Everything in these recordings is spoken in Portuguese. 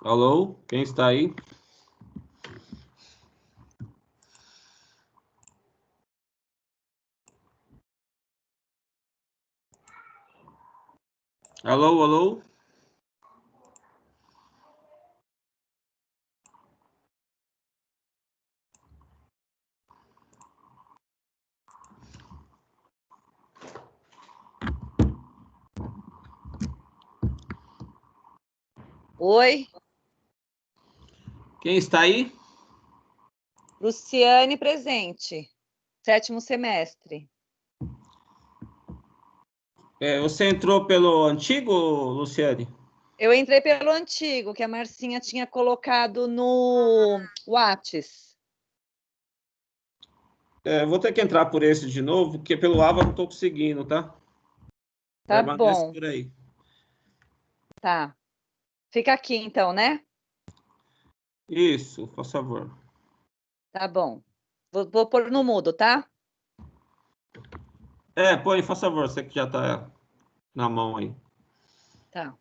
Alô, quem está aí? Alô, alô? Oi, Quem está aí? Luciane presente, 7º semestre. Você entrou pelo antigo, Luciane? Eu entrei pelo antigo, que a Marcinha tinha colocado no Whats. Vou ter que entrar por esse de novo, porque pelo Ava não estou conseguindo, tá? Tá Permanece bom, por aí. tá. Fica aqui então, né? Isso, por favor. Tá bom. Vou pôr no mudo, tá? Põe, por favor, você que já está na mão aí. Tá.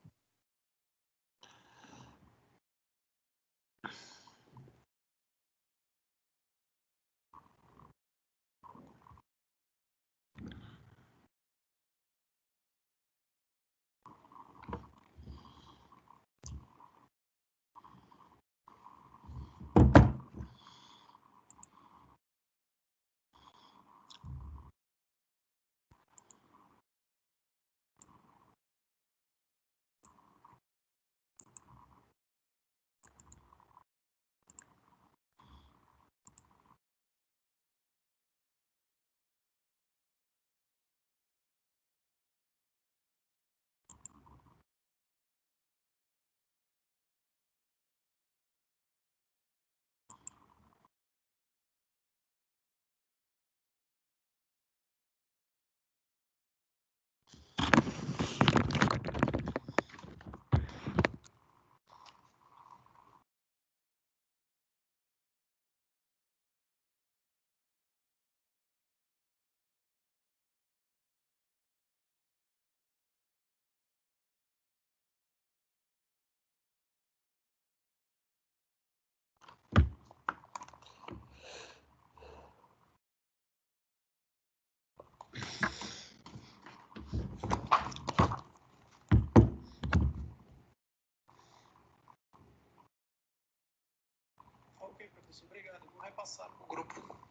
Ok, professor, obrigado. Vou repassar para o grupo.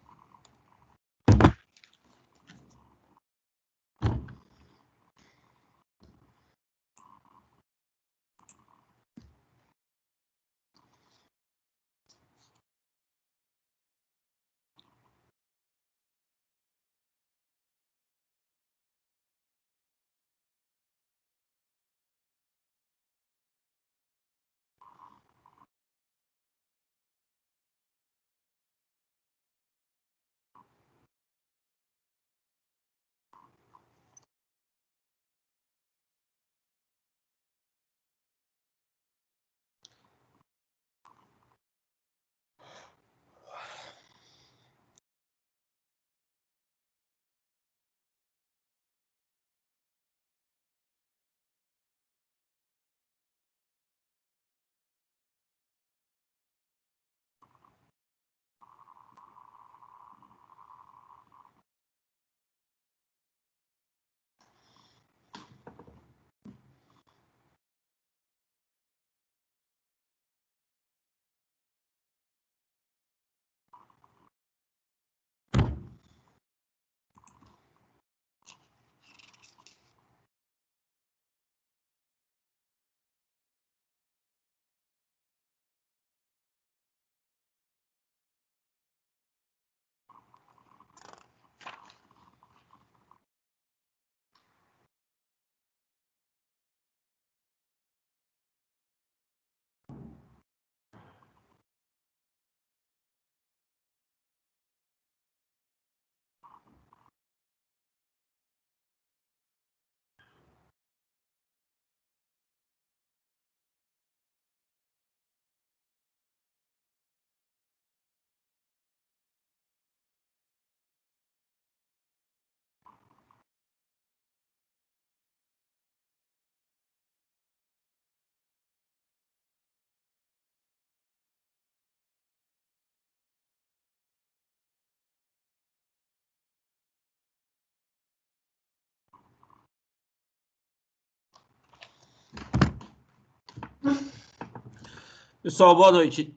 Pessoal, boa noite.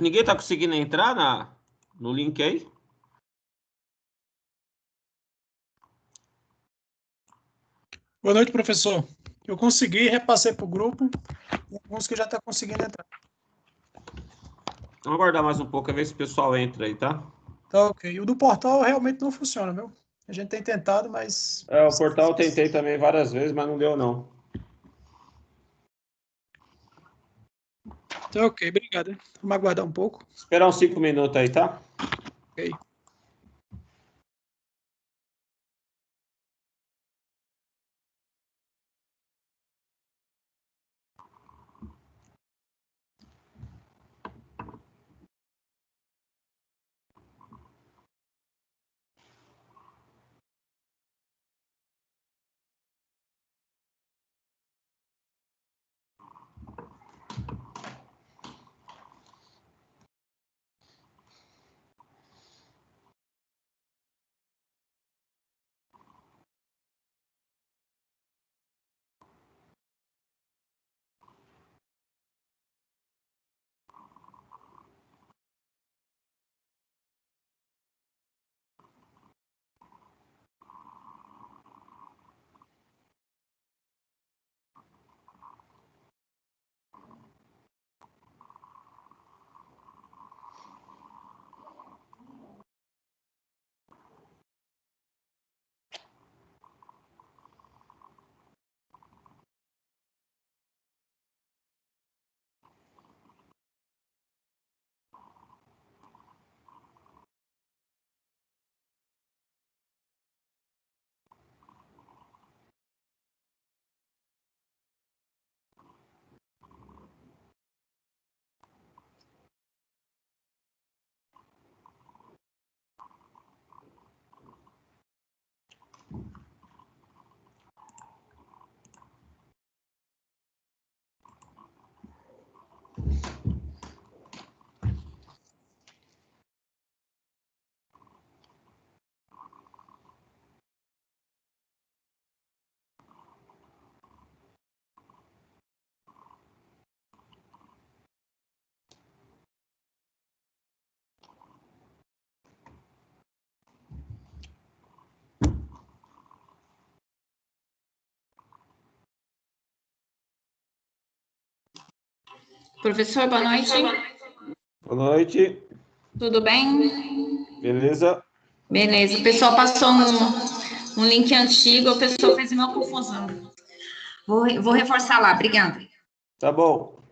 Ninguém está conseguindo entrar no link aí? Boa noite, professor. Eu consegui, repassei para o grupo. Tem alguns que já estão conseguindo entrar. Vamos aguardar mais um pouco, ver se o pessoal entra aí, tá? Tá ok. O do portal realmente não funciona, viu? A gente tem tentado, mas... O portal eu tentei também várias vezes, mas não deu, não. Tá ok, obrigado. Vamos aguardar um pouco. Esperar uns 5 minutos aí, tá? Ok. Professor, boa noite. Boa noite. Tudo bem? Beleza? Beleza. O pessoal passou um link antigo, o pessoal fez uma confusão. Vou reforçar lá, obrigada. Tá bom.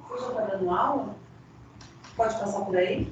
Você já está dando aula? Pode passar por aí?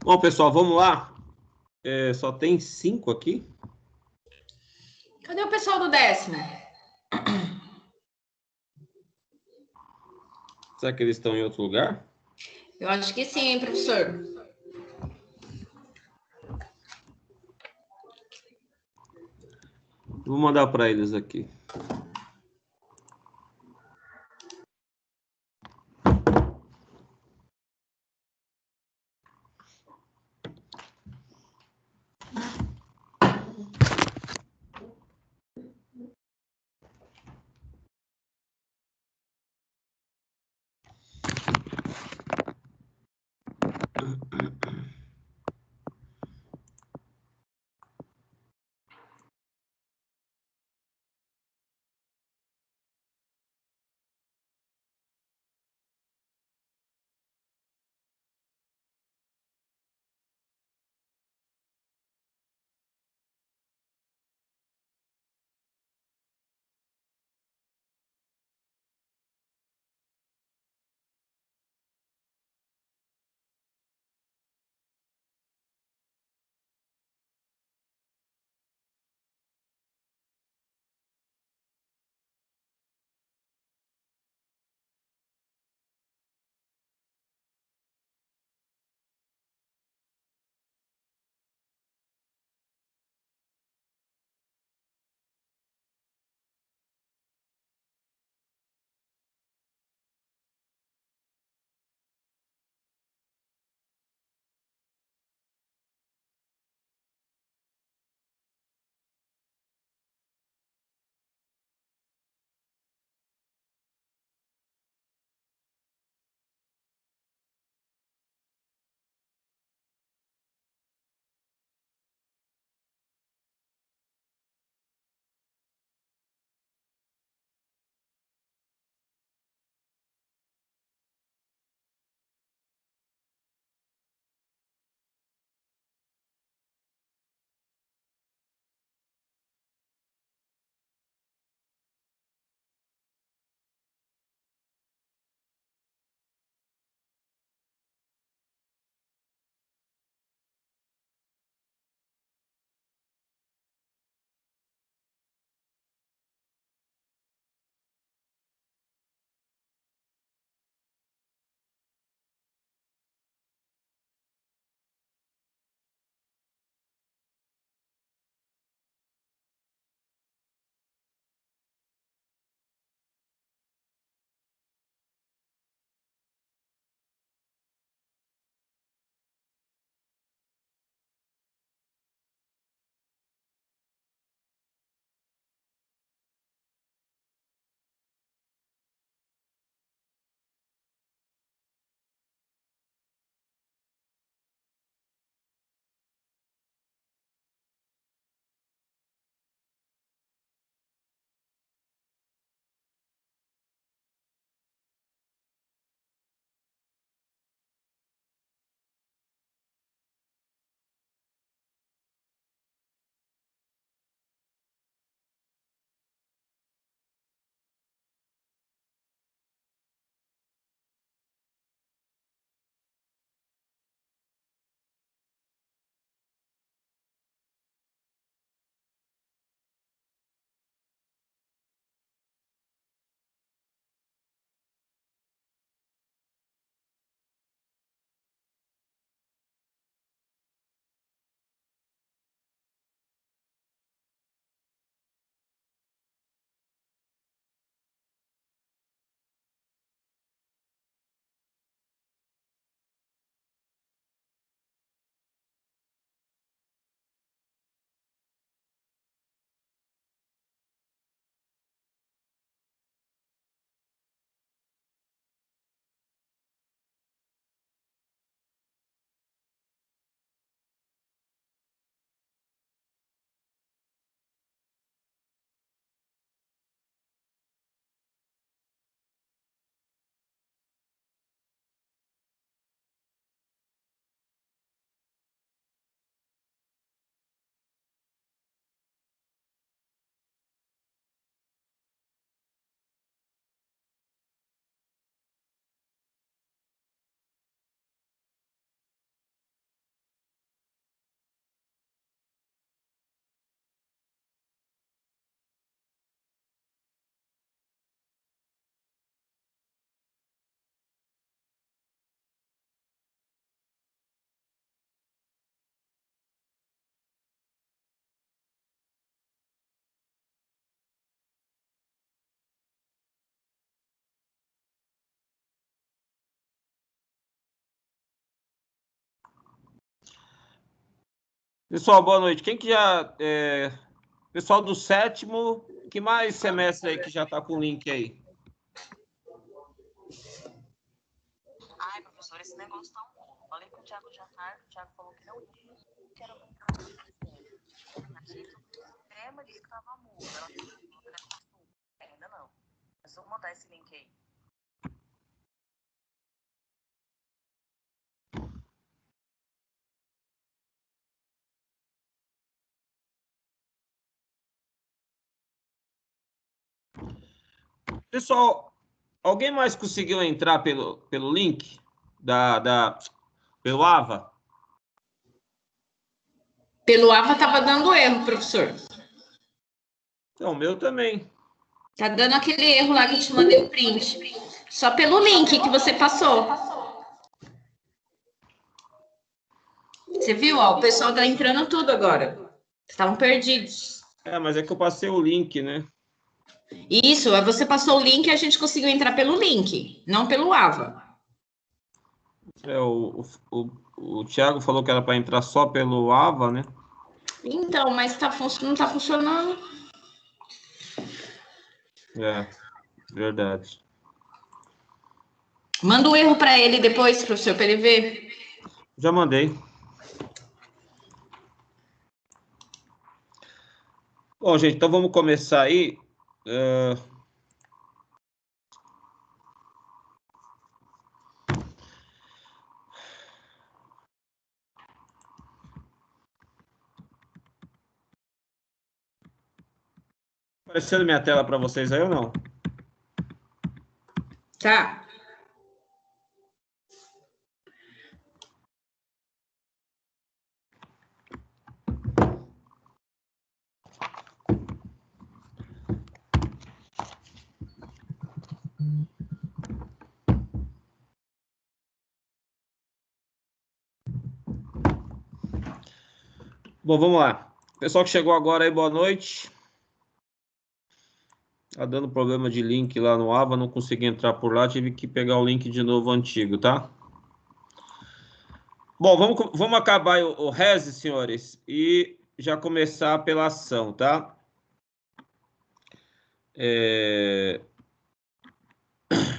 Bom, pessoal, vamos lá. Só tem 5 aqui. Cadê o pessoal do 10º? Será que eles estão em outro lugar? Eu acho que sim, hein, professor? Vou mandar para eles aqui. Pessoal, boa noite. Quem que já... pessoal do 7º, que mais semestre aí que já está com o link aí? Ai, professor, esse negócio tá um rolo. Falei com o Thiago já tarde, o Thiago falou que não ia. Que era a Crema disse que tava muda. Ela falou que era costume. Ainda não. Mas vou mandar esse link aí. Pessoal, alguém mais conseguiu entrar pelo link pelo AVA? Pelo AVA tava dando erro, professor. Então, o meu também. Tá dando aquele erro lá que eu te mandei o print. Só pelo link que você passou. Você viu? Ó, o pessoal tá entrando tudo agora. Estavam perdidos. Mas é que eu passei o link, né? Isso, você passou o link e a gente conseguiu entrar pelo link, não pelo AVA. O Thiago falou que era para entrar só pelo AVA, né? Então, mas não tá funcionando. Verdade. Manda o erro para ele depois, professor, para ele ver. Já mandei. Bom, gente, então vamos começar aí. Aparecendo minha tela para vocês aí ou não? Tá. Bom, vamos lá. Pessoal que chegou agora aí, boa noite. Tá dando problema de link lá no AVA, não consegui entrar por lá, tive que pegar o link de novo antigo, tá? Bom, vamos acabar o RESE, senhores, e já começar pela ação, tá?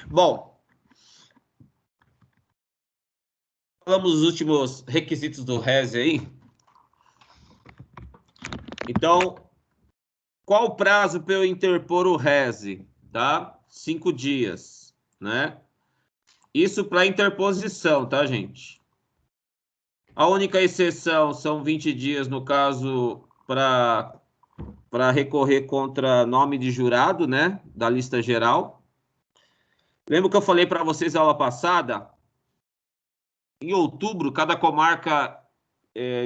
Bom, falamos os últimos requisitos do RESE aí. Então, qual o prazo para eu interpor o RESE? Tá? 5 dias, né? Isso para interposição, tá, gente? A única exceção são 20 dias, no caso, para recorrer contra nome de jurado, né? Da lista geral. Lembra que eu falei para vocês na aula passada? Em outubro, cada comarca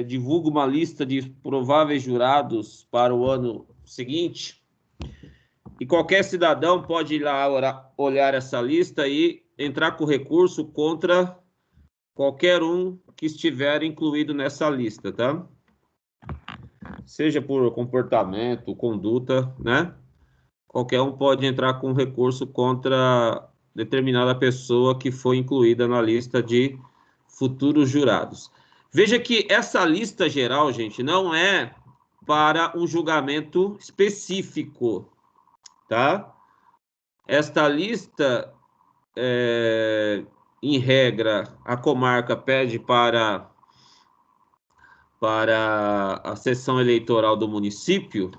divulga uma lista de prováveis jurados para o ano seguinte. E qualquer cidadão pode ir lá olhar essa lista e entrar com recurso contra qualquer um que estiver incluído nessa lista, tá? Seja por comportamento, conduta, né? Qualquer um pode entrar com recurso contra determinada pessoa que foi incluída na lista de futuros jurados. Veja que essa lista geral, gente, não é para um julgamento específico, tá? Esta lista, em regra, a comarca pede para a seção eleitoral do município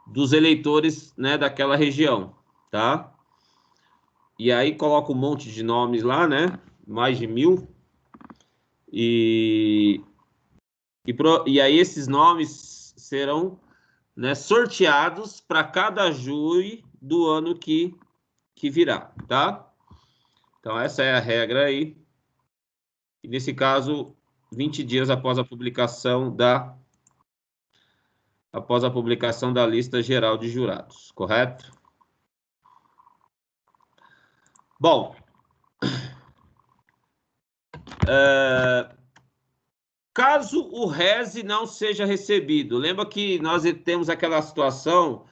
dos eleitores, né, daquela região, tá? E aí coloca um monte de nomes lá, né? Mais de 1000. E aí esses nomes serão, né, sorteados para cada júri do ano que virá, tá? Então, essa é a regra aí. E nesse caso, 20 dias após a publicação da lista geral de jurados, correto? Bom, caso o RESE não seja recebido, lembra que nós temos aquela situação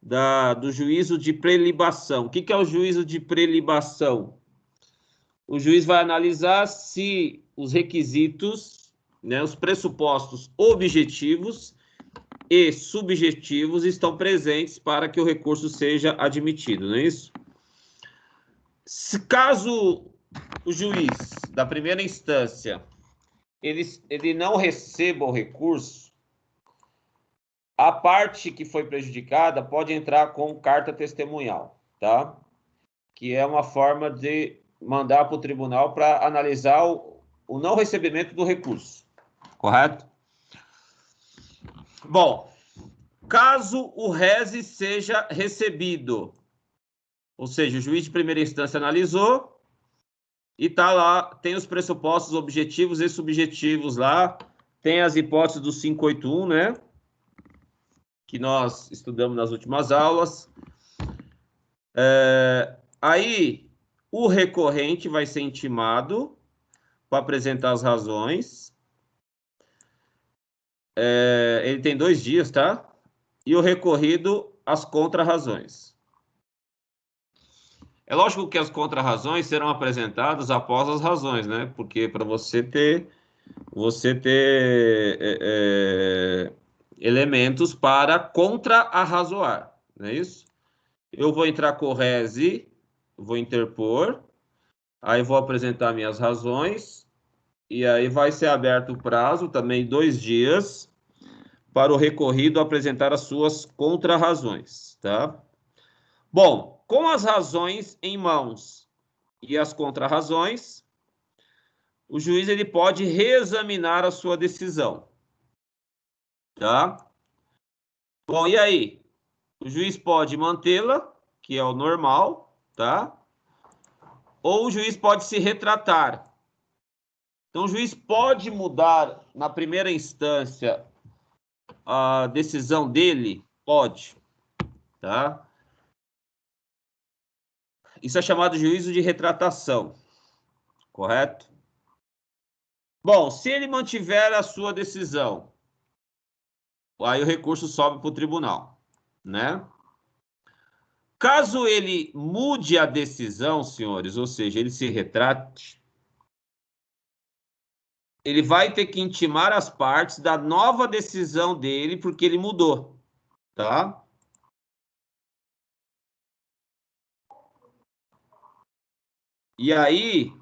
do juízo de prelibação. O que é o juízo de prelibação? O juiz vai analisar se os requisitos né, os pressupostos objetivos e subjetivos estão presentes para que o recurso seja admitido, não é isso? Caso o juiz da primeira instância ele não receba o recurso, a parte que foi prejudicada pode entrar com carta testemunhal, tá? Que é uma forma de mandar para o tribunal para analisar o não recebimento do recurso, correto? Bom, caso o rese seja recebido, ou seja, o juiz de primeira instância analisou e tá lá, tem os pressupostos objetivos e subjetivos lá, tem as hipóteses do 581, né? Que nós estudamos nas últimas aulas. Aí, o recorrente vai ser intimado para apresentar as razões. Ele tem 2 dias, tá? E o recorrido, as contrarrazões. É lógico que as contrarrazões serão apresentadas após as razões, né? Porque para você ter elementos para contra-arrazoar, não é isso? Eu vou entrar com o rese, vou interpor, aí vou apresentar minhas razões, e aí vai ser aberto o prazo, também 2 dias, para o recorrido apresentar as suas contrarrazões, tá? Bom, com as razões em mãos e as contrarrazões, o juiz ele pode reexaminar a sua decisão, tá? Bom, e aí? O juiz pode mantê-la, que é o normal, tá? Ou o juiz pode se retratar. Então, o juiz pode mudar, na primeira instância, a decisão dele? Pode, tá? Isso é chamado de juízo de retratação, correto? Bom, se ele mantiver a sua decisão, aí o recurso sobe para o tribunal, né? Caso ele mude a decisão, senhores, ou seja, ele se retrate, ele vai ter que intimar as partes da nova decisão dele, porque ele mudou, tá? E aí,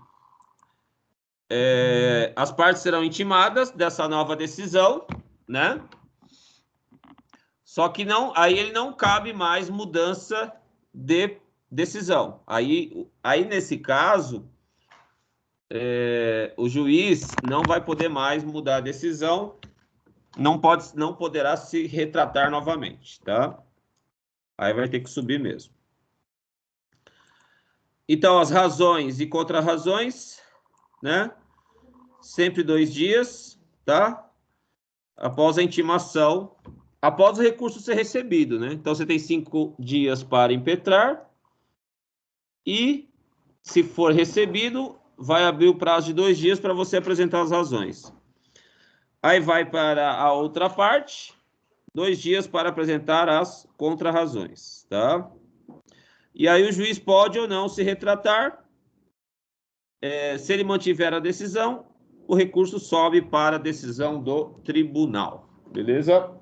as partes serão intimadas dessa nova decisão, né? Só que não, aí ele não cabe mais mudança de decisão. Aí nesse caso, o juiz não vai poder mais mudar a decisão, não poderá se retratar novamente, tá? Aí vai ter que subir mesmo. Então, as razões e contrarrazões, né? Sempre 2 dias, tá? Após a intimação, após o recurso ser recebido, né? Então, você tem 5 dias para impetrar e, se for recebido, vai abrir o prazo de 2 dias para você apresentar as razões. Aí vai para a outra parte, 2 dias para apresentar as contrarrazões, tá? E aí o juiz pode ou não se retratar. Se ele mantiver a decisão, o recurso sobe para a decisão do tribunal. Beleza?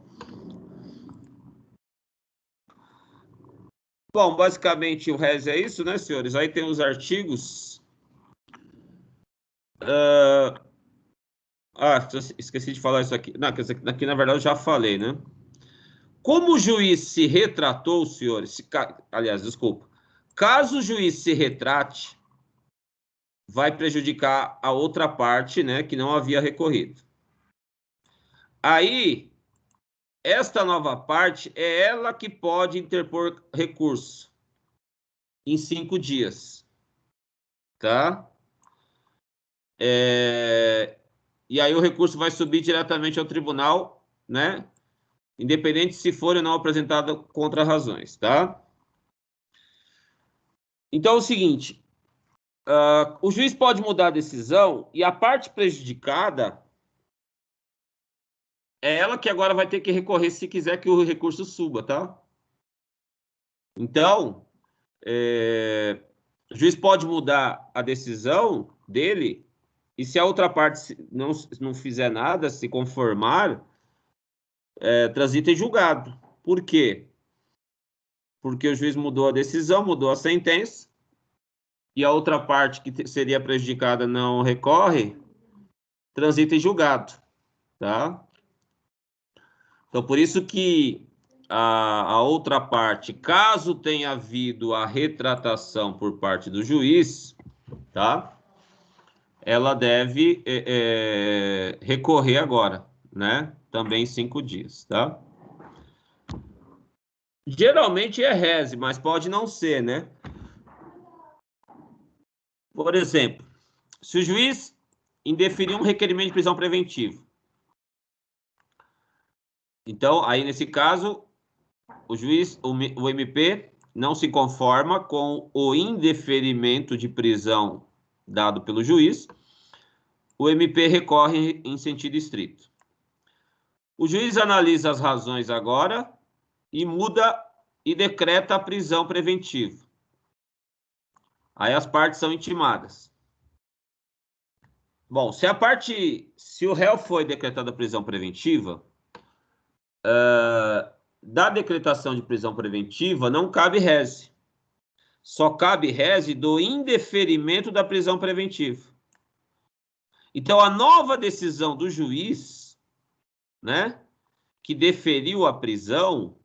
Bom, basicamente o resto é isso, né, senhores? Aí tem os artigos. Esqueci de falar isso aqui. Não, aqui na verdade eu já falei, né? Como o juiz se retratou, senhores, aliás, desculpa, caso o juiz se retrate, vai prejudicar a outra parte, né, que não havia recorrido. Aí, esta nova parte é ela que pode interpor recurso em 5 dias, tá? E aí o recurso vai subir diretamente ao tribunal, né? Independente se for ou não apresentado contrarrazões, tá? Então é o seguinte, o juiz pode mudar a decisão e a parte prejudicada é ela que agora vai ter que recorrer se quiser que o recurso suba, tá? Então, o juiz pode mudar a decisão dele E se a outra parte não fizer nada, se conformar, transita em julgado. Por quê? Porque o juiz mudou a decisão, mudou a sentença, e a outra parte que seria prejudicada não recorre, transita em julgado, tá? Então, por isso que a outra parte, caso tenha havido a retratação por parte do juiz, tá? Ela deve recorrer agora, né? Também 5 dias, tá? Geralmente é rese, mas pode não ser, né? Por exemplo, se o juiz indeferir um requerimento de prisão preventiva, então, aí nesse caso, o juiz, o MP, não se conforma com o indeferimento de prisão dado pelo juiz, o MP recorre em sentido estrito. O juiz analisa as razões agora e muda e decreta a prisão preventiva. Aí as partes são intimadas. Bom, se o réu foi decretada a prisão preventiva, da decretação de prisão preventiva não cabe rese. Só cabe rese do indeferimento da prisão preventiva. Então, a nova decisão do juiz, né, que deferiu a prisão,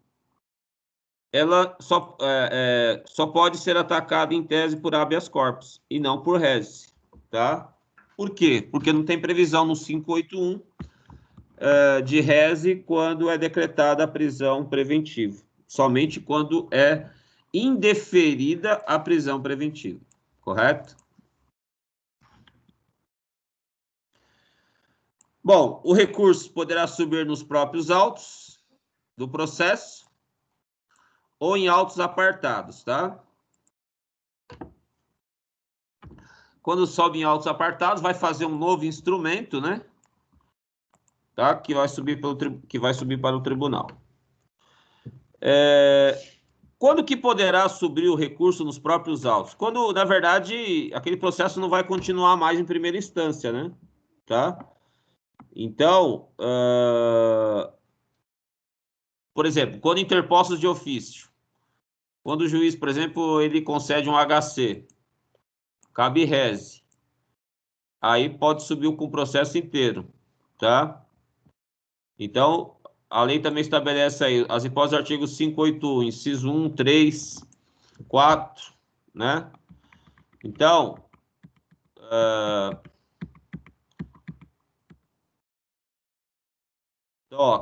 ela só pode ser atacada em tese por habeas corpus e não por rese, tá? Por quê? Porque não tem previsão no 581 de rese quando é decretada a prisão preventiva. Somente quando é indeferida a prisão preventiva. Correto? Bom, o recurso poderá subir nos próprios autos do processo ou em autos apartados, tá? Quando sobe em autos apartados, vai fazer um novo instrumento, né? Tá? Que vai subir para o tribunal. Quando que poderá subir o recurso nos próprios autos? Quando, na verdade, aquele processo não vai continuar mais em primeira instância, né? Tá? Então, por exemplo, quando interpostos de ofício, quando o juiz, por exemplo, ele concede um HC, cabe rese, aí pode subir com o processo inteiro, tá? Então, a lei também estabelece aí as hipóteses do artigo 581, inciso 1, 3, 4, né? Então,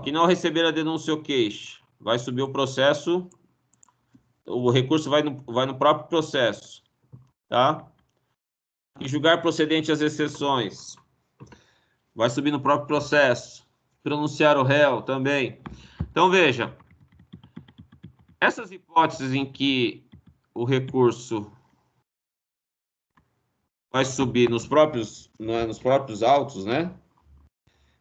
que não receber a denúncia ou queixa, vai subir o processo, o recurso vai no próprio processo, tá? E julgar procedente as exceções, vai subir no próprio processo. Pronunciar o réu também. Então, veja, essas hipóteses em que o recurso vai subir nos próprios autos, né?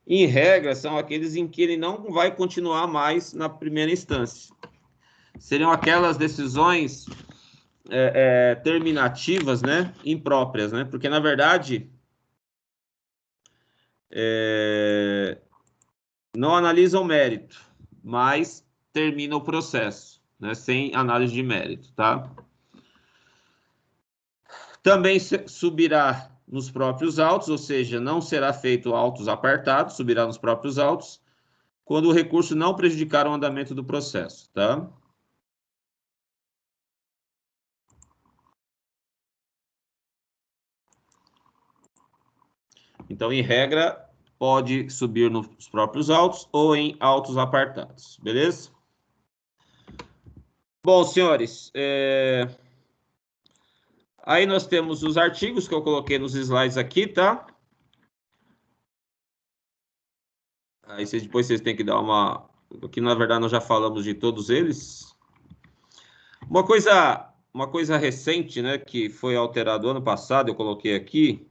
Em regra, são aqueles em que ele não vai continuar mais na primeira instância. Seriam aquelas decisões terminativas, né? Impróprias, né? Porque, na verdade, não analisam o mérito, mas termina o processo, né? Sem análise de mérito, tá? Também subirá nos próprios autos, ou seja, não será feito autos apartados, subirá nos próprios autos, quando o recurso não prejudicar o andamento do processo, tá? Então, em regra, pode subir nos próprios autos ou em autos apartados, beleza? Bom, senhores, aí nós temos os artigos que eu coloquei nos slides aqui, tá? Aí depois vocês têm que dar uma... Aqui, na verdade, nós já falamos de todos eles. Uma coisa recente, né, que foi alterado ano passado, eu coloquei aqui,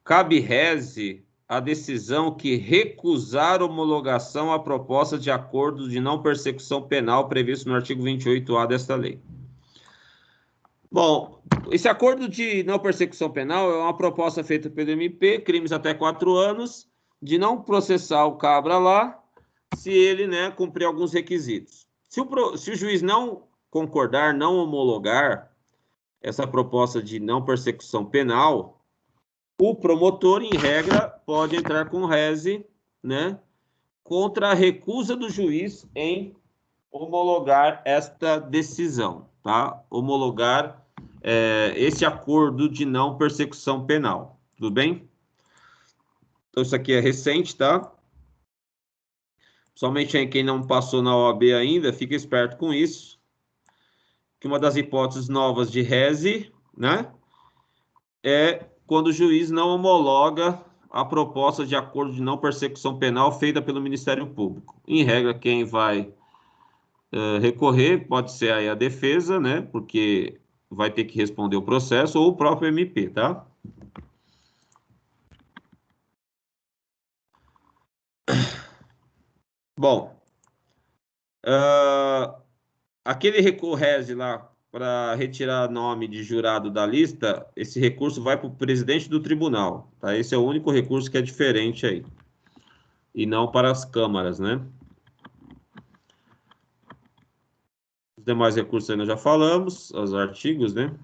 cabe rese a decisão que recusar homologação à proposta de acordo de não persecução penal previsto no artigo 28A desta lei. Bom, esse acordo de não persecução penal é uma proposta feita pelo MP, crimes até 4 anos, de não processar o cabra lá, se ele, né, cumprir alguns requisitos. Se o juiz não concordar, não homologar essa proposta de não persecução penal, o promotor, em regra, pode entrar com reze, né, contra a recusa do juiz em homologar esta decisão, tá? Homologar esse acordo de não persecução penal, tudo bem? Então, isso aqui é recente, tá? Somente aí quem não passou na OAB ainda, fica esperto com isso, que uma das hipóteses novas de reze, né, é quando o juiz não homologa a proposta de acordo de não persecução penal feita pelo Ministério Público. Em regra, quem vai recorrer pode ser aí a defesa, né, porque vai ter que responder o processo, ou o próprio MP, tá? Bom, aquele recurso lá para retirar nome de jurado da lista, esse recurso vai para o presidente do tribunal, tá? Esse é o único recurso que é diferente aí. E não para as câmaras, né? Os demais recursos aí nós já falamos, os artigos, né?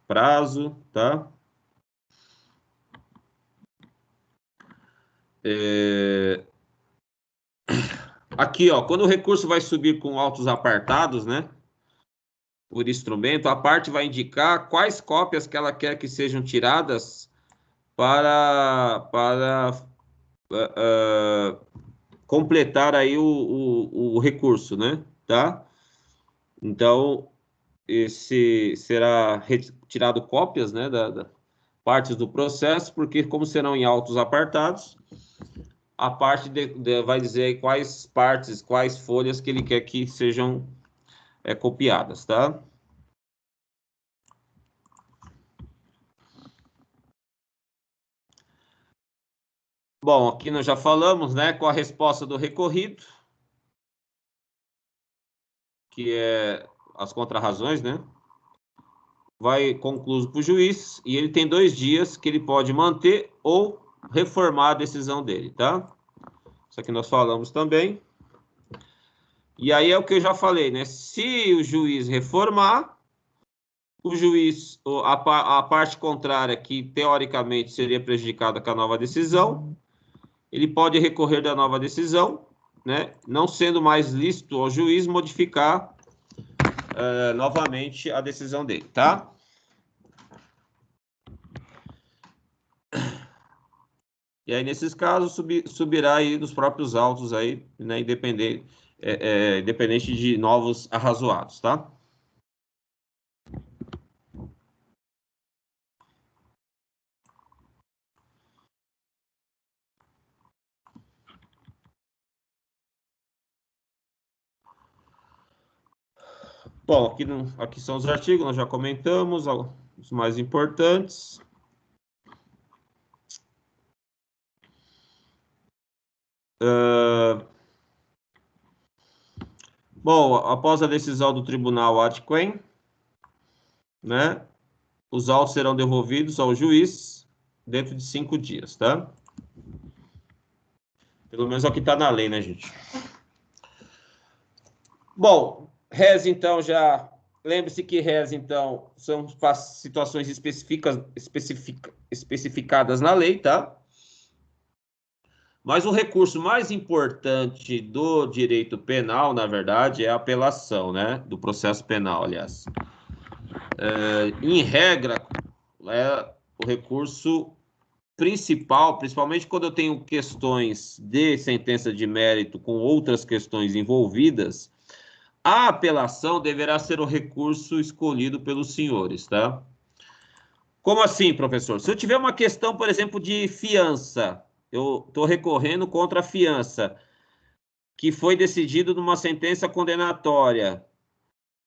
Prazo, tá? Aqui, ó, quando o recurso vai subir com autos apartados, né? Por instrumento, a parte vai indicar quais cópias que ela quer que sejam tiradas para completar aí o recurso, né? Tá? Então, esse será retirado cópias, né, da partes do processo, porque como serão em autos apartados, a parte vai dizer quais partes, quais folhas que ele quer que sejam copiadas, tá? Bom, aqui nós já falamos, né, com a resposta do recorrido, que é as contrarrazões, né? Vai concluso para o juiz, e ele tem 2 dias que ele pode manter ou reformar a decisão dele, tá? Isso aqui nós falamos também. E aí é o que eu já falei, né? Se o juiz reformar, o juiz, a parte contrária, que teoricamente seria prejudicada com a nova decisão, ele pode recorrer da nova decisão, né? Não sendo mais lícito ao juiz modificar novamente a decisão dele, tá? E aí, nesses casos, subirá aí dos próprios autos aí, né? Independente de novos arrazoados, tá? Bom, aqui são os artigos, nós já comentamos, os mais importantes. Bom, após a decisão do tribunal ad quem, né, os autos serão devolvidos ao juiz dentro de 5 dias, tá? Pelo menos é o que está na lei, né, gente? Bom, reze, então, já... Lembre-se que reze, então, são situações especificadas na lei, tá? Mas o recurso mais importante do direito penal, na verdade, é a apelação, né? Do processo penal, aliás. Em regra, é o recurso principal, principalmente quando eu tenho questões de sentença de mérito com outras questões envolvidas, a apelação deverá ser o recurso escolhido pelos senhores, tá? Como assim, professor? Se eu tiver uma questão, por exemplo, de fiança, eu estou recorrendo contra a fiança, que foi decidido numa sentença condenatória.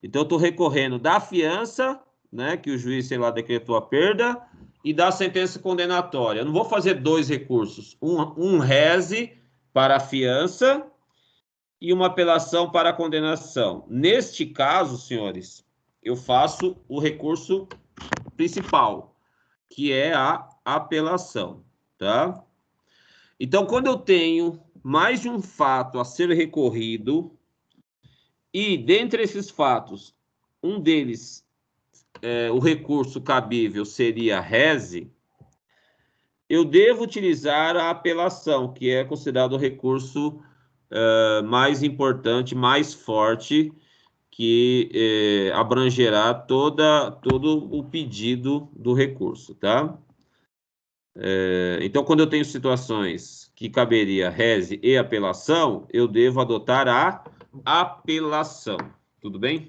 Então, eu estou recorrendo da fiança, né, que o juiz, sei lá, decretou a perda, e da sentença condenatória. Eu não vou fazer 2 recursos. Um reze para a fiança e uma apelação para a condenação. Neste caso, senhores, eu faço o recurso principal, que é a apelação, tá? Então, quando eu tenho mais de um fato a ser recorrido, e dentre esses fatos, um deles, o recurso cabível seria rese, eu devo utilizar a apelação, que é considerado o recurso mais importante, mais forte, que abrangerá todo o pedido do recurso, tá? Então, quando eu tenho situações que caberia rese e apelação, eu devo adotar a apelação. Tudo bem?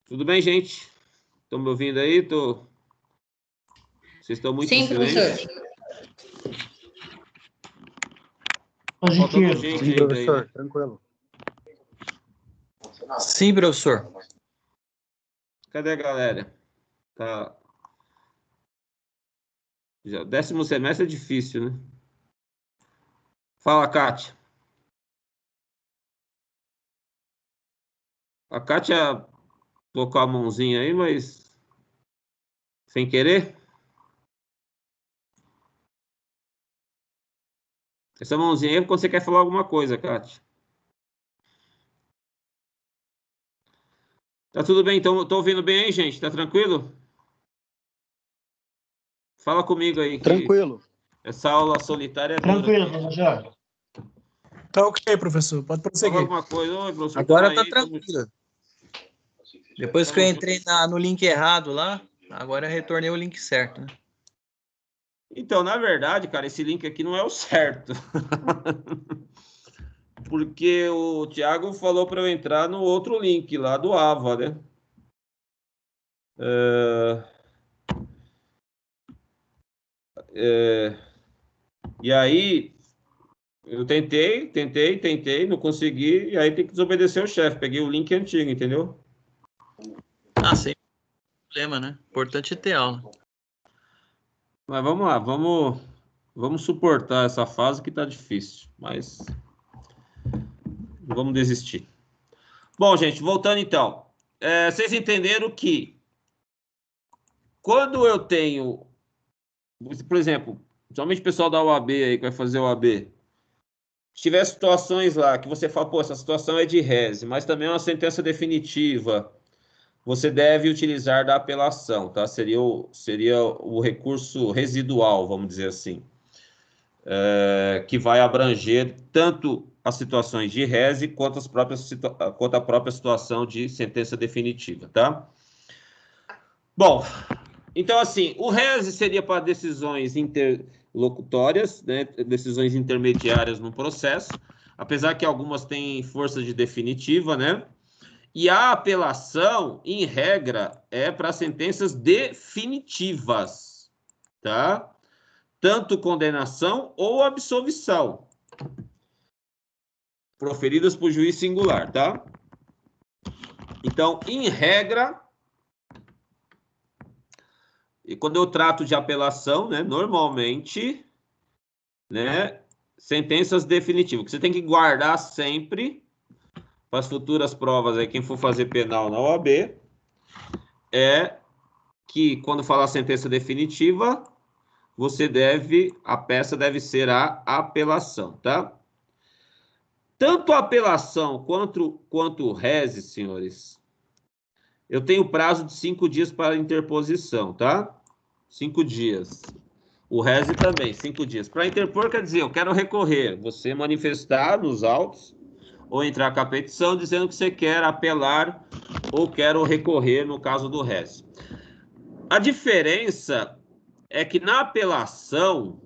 Tudo bem, gente? Estão me ouvindo aí? Vocês estão muito em silêncio? Positivo. Gente Sim, ainda professor, aí, né? tranquilo. Sim, professor. Cadê a galera? Tá. Já, 10º semestre é difícil, né? Fala, Kátia. A Kátia colocou a mãozinha aí, mas sem querer. Essa mãozinha aí é quando você quer falar alguma coisa, Kátia. Tá tudo bem? Então, tô ouvindo bem aí, gente? Tá tranquilo? Fala comigo aí. Tranquilo. Essa aula solitária é Tranquilo, dura. professor. Tá ok, professor. Pode Fala prosseguir. alguma coisa. Oi, professor. Agora Fala tá aí, tranquilo. Depois que eu entrei no link errado lá, agora eu retornei o link certo, né? Então, na verdade, cara, esse link aqui não é o certo. Porque o Thiago falou para eu entrar no outro link lá do AVA, né? E aí, eu tentei, não consegui, e aí tem que desobedecer o chefe. Peguei o link antigo, entendeu? Ah, sem problema, né? Importante é ter aula. Mas vamos lá, vamos suportar essa fase que tá difícil, mas não vamos desistir. Bom, gente, voltando então. Vocês entenderam que quando eu tenho, por exemplo, somente o pessoal da OAB aí que vai fazer o OAB, se tiver situações lá que você fala, pô, essa situação é de rese, mas também é uma sentença definitiva, você deve utilizar da apelação, tá? Seria o recurso residual, vamos dizer assim, que vai abranger tanto as situações de rese quanto a própria situação de sentença definitiva, tá? Bom, então assim, o rese seria para decisões interlocutórias, né? Decisões intermediárias no processo, apesar que algumas têm força de definitiva, né? E a apelação, em regra, é para sentenças definitivas, tá? Tanto condenação ou absolvição, proferidas por juiz singular, tá? Então, em regra, e quando eu trato de apelação, né, normalmente, né, sentenças definitivas, que você tem que guardar sempre para as futuras provas aí, quem for fazer penal na OAB, é que quando falar sentença definitiva, a peça deve ser a apelação, tá? Tanto a apelação quanto o rese, senhores, eu tenho prazo de 5 dias para interposição, tá? 5 dias. O rese também, 5 dias. Para interpor, quer dizer, eu quero recorrer, você manifestar nos autos ou entrar com a petição dizendo que você quer apelar ou quero recorrer no caso do rese. A diferença é que na apelação,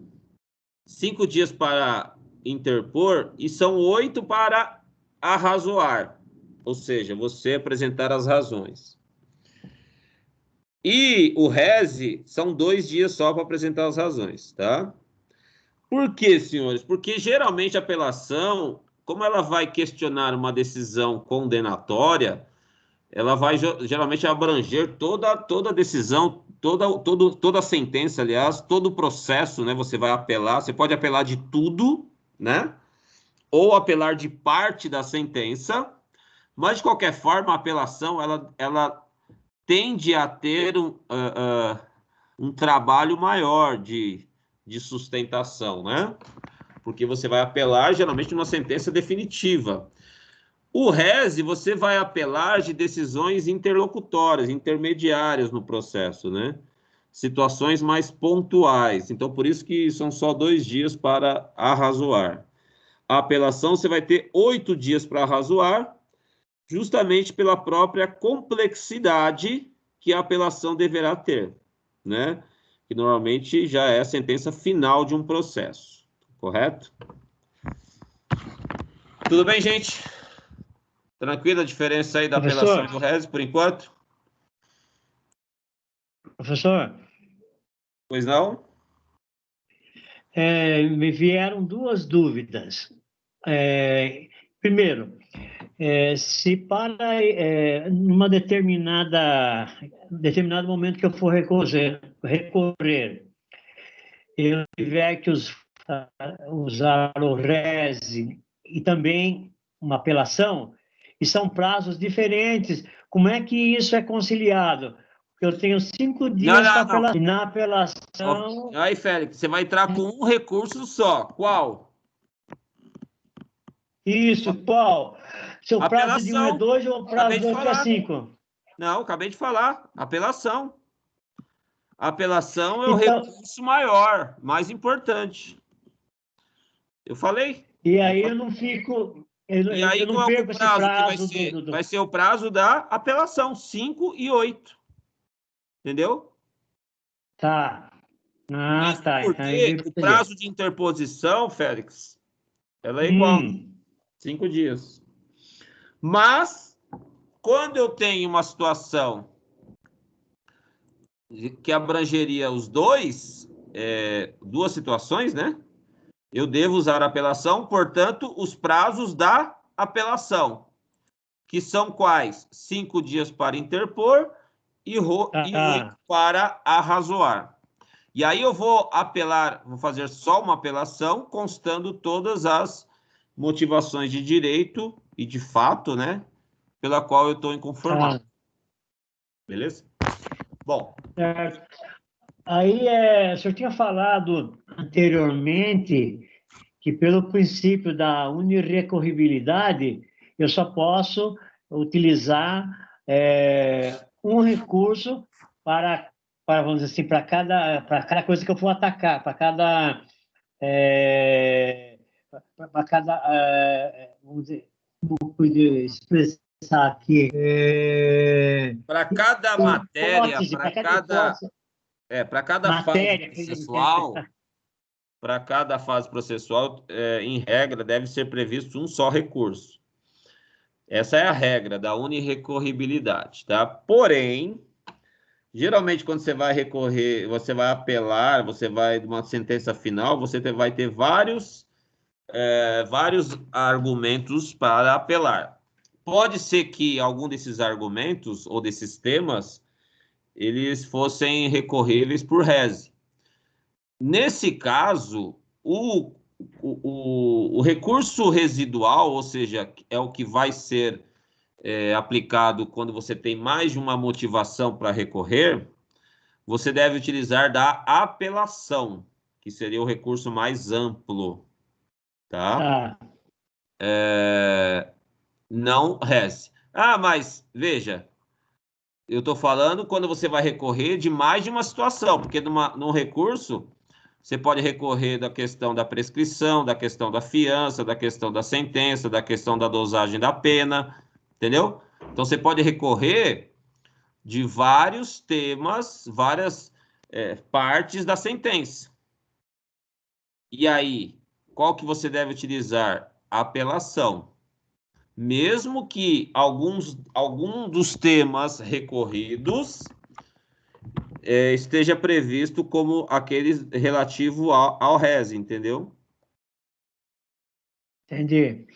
5 dias para interpor e são 8 para arrazoar, ou seja, você apresentar as razões. E o rese são 2 dias só para apresentar as razões, tá? Por quê, senhores? Porque geralmente a apelação, como ela vai questionar uma decisão condenatória, ela vai geralmente abranger toda a decisão, toda a sentença, aliás, todo o processo, né? Você vai apelar, você pode apelar de tudo, né? Ou apelar de parte da sentença, Mas, de qualquer forma, a apelação, ela tende a ter um trabalho maior de sustentação, né? Porque você vai apelar, geralmente, uma sentença definitiva. O rese, você vai apelar de decisões interlocutórias, intermediárias no processo, né? Situações mais pontuais. Então, por isso que são só 2 dias para arrazoar. A apelação, você vai ter 8 dias para arrazoar, justamente pela própria complexidade que a apelação deverá ter, né? Que normalmente já é a sentença final de um processo, correto? Tudo bem, gente? Tranquila a diferença aí da apelação e do rese, por enquanto? Professor, Pois não? me vieram 2 dúvidas. Primeiro, se para numa determinado momento que eu for recorrer, eu tiver que usar o rese e também uma apelação, e são prazos diferentes, como é que isso é conciliado? Porque eu tenho 5 dias para apelação, e na apelação... Aí, Félix, você vai entrar com um recurso só. Qual? Isso, qual? Se o prazo de um é 2 ou o prazo do outro é 5? Não, acabei de falar. Apelação. Apelação é o recurso maior, mais importante. Eu falei. E aí eu não fico... Eu não perco esse prazo. Vai ser o prazo da apelação, 5 e 8. Entendeu? Tá. Ah, tá. Porque o prazo de interposição, Félix, ela é igual. 5 dias. Mas, quando eu tenho uma situação que abrangeria os dois, 2 situações, né? Eu devo usar a apelação, portanto, os prazos da apelação, que são quais? 5 dias para interpor e 8 para arrazoar. E aí eu vou apelar, vou fazer só uma apelação, constando todas as motivações de direito e de fato, né? Pela qual eu estou inconformado. Beleza? Bom. Aí, o senhor tinha falado anteriormente que, pelo princípio da unirrecorribilidade, eu só posso utilizar um recurso para, vamos dizer assim, para cada coisa que eu for atacar, para cada... vamos dizer, como poder expressar aqui... para cada matéria, para cada fase processual, para cada fase processual, em regra, deve ser previsto um só recurso. Essa é a regra da unirrecorribilidade, tá? Porém, geralmente, quando você vai recorrer, você vai apelar, você vai de uma sentença final, você vai ter vários argumentos para apelar. Pode ser que algum desses argumentos ou desses temas eles fossem recorríveis por rese. Nesse caso, o recurso residual, ou seja, é o que vai ser aplicado quando você tem mais de uma motivação para recorrer, você deve utilizar da apelação, que seria o recurso mais amplo, tá? Não rese. Mas, veja, eu estou falando quando você vai recorrer de mais de uma situação, porque num recurso, você pode recorrer da questão da prescrição, da questão da fiança, da questão da sentença, da questão da dosagem da pena, entendeu? Então, você pode recorrer de vários temas, várias partes da sentença. E aí, qual que você deve utilizar? A apelação. Mesmo que algum dos temas recorridos esteja previsto como aquele relativo ao rese, entendeu? Entendi.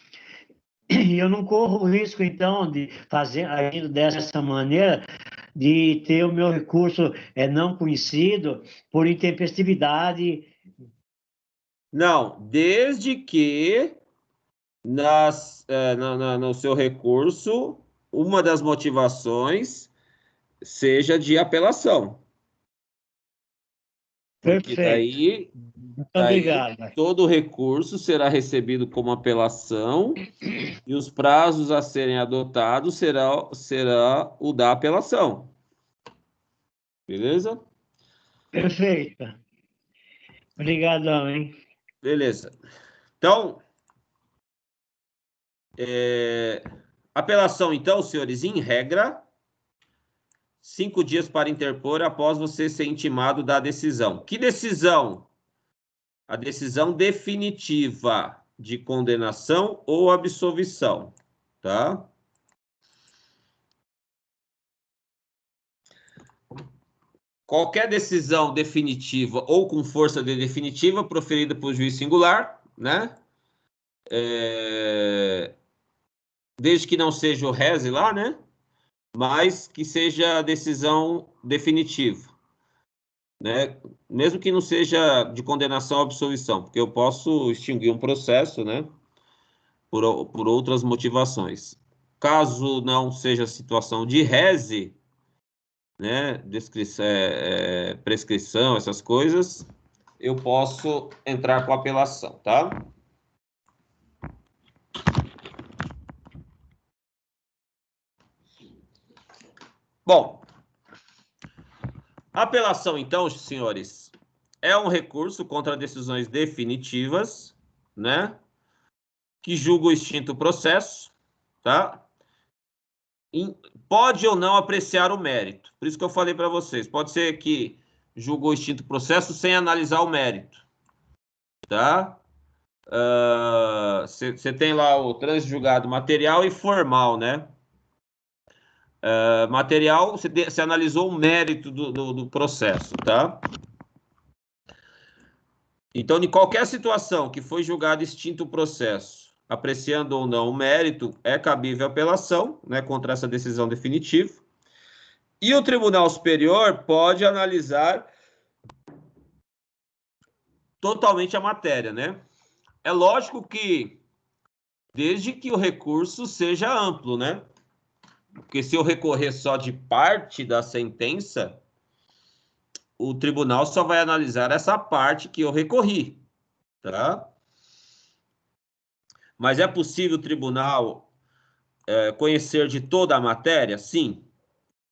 E eu não corro o risco, então, de fazer, agindo dessa maneira, de ter o meu recurso não conhecido por intempestividade? Não, desde que no seu recurso, uma das motivações seja de apelação. Porque Perfeito. daí, Muito obrigado. todo recurso será recebido como apelação e os prazos a serem adotados será o da apelação. Beleza? Perfeito. Obrigadão, hein? Beleza. Então, apelação, então, senhores, em regra, 5 dias para interpor após você ser intimado da decisão. Que decisão? A decisão definitiva de condenação ou absolvição, tá? Qualquer decisão definitiva ou com força de definitiva proferida por juiz singular, né? Desde que não seja o rese lá, né? Mas que seja a decisão definitiva, né? Mesmo que não seja de condenação ou absolvição, porque eu posso extinguir um processo, né? Por outras motivações. Caso não seja situação de rese, né? Prescrição, essas coisas, eu posso entrar com apelação, tá? Bom, apelação, então, senhores, é um recurso contra decisões definitivas, né? Que julga o extinto processo, tá? Pode ou não apreciar o mérito. Por isso que eu falei para vocês. Pode ser que julgou o extinto processo sem analisar o mérito, tá? Você tem lá o transjulgado material e formal, né? Material, você analisou o mérito do processo, tá? Então, em qualquer situação que foi julgado extinto o processo, apreciando ou não o mérito, é cabível apelação, né, contra essa decisão definitiva. E o Tribunal Superior pode analisar totalmente a matéria, né? É lógico que, desde que o recurso seja amplo, né? Porque se eu recorrer só de parte da sentença, o tribunal só vai analisar essa parte que eu recorri, tá? Mas é possível o tribunal conhecer de toda a matéria? Sim,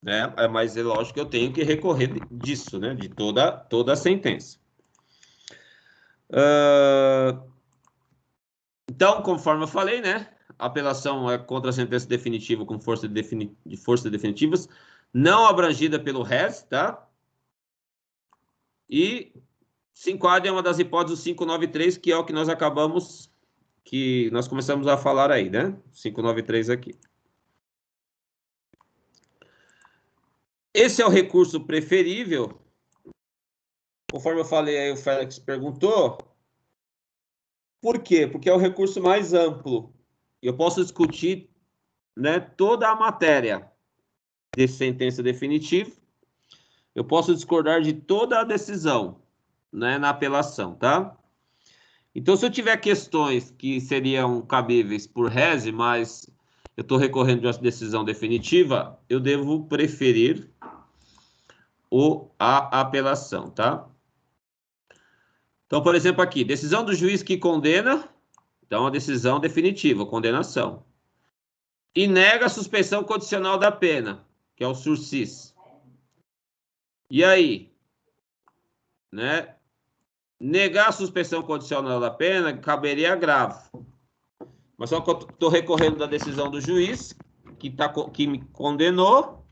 né? Mas é lógico que eu tenho que recorrer disso, né? De toda a sentença. Então, conforme eu falei, né? A apelação é contra a sentença definitiva com força definitivas, não abrangida pelo res, tá? E se enquadra em uma das hipóteses do 593, que é o que nós começamos a falar aí, né? 593 aqui. Esse é o recurso preferível. Conforme eu falei aí, o Félix perguntou. Por quê? Porque é o recurso mais amplo. Eu posso discutir, né, toda a matéria de sentença definitiva. Eu posso discordar de toda a decisão, né, na apelação, tá? Então, se eu tiver questões que seriam cabíveis por rese, mas eu estou recorrendo de uma decisão definitiva, eu devo preferir a apelação, tá? Então, por exemplo, aqui, decisão do juiz que condena, então, a decisão definitiva, condenação. E nega a suspensão condicional da pena, que é o sursis. E aí, né? Negar a suspensão condicional da pena caberia agravo. Mas só que eu estou recorrendo da decisão do juiz, que me condenou,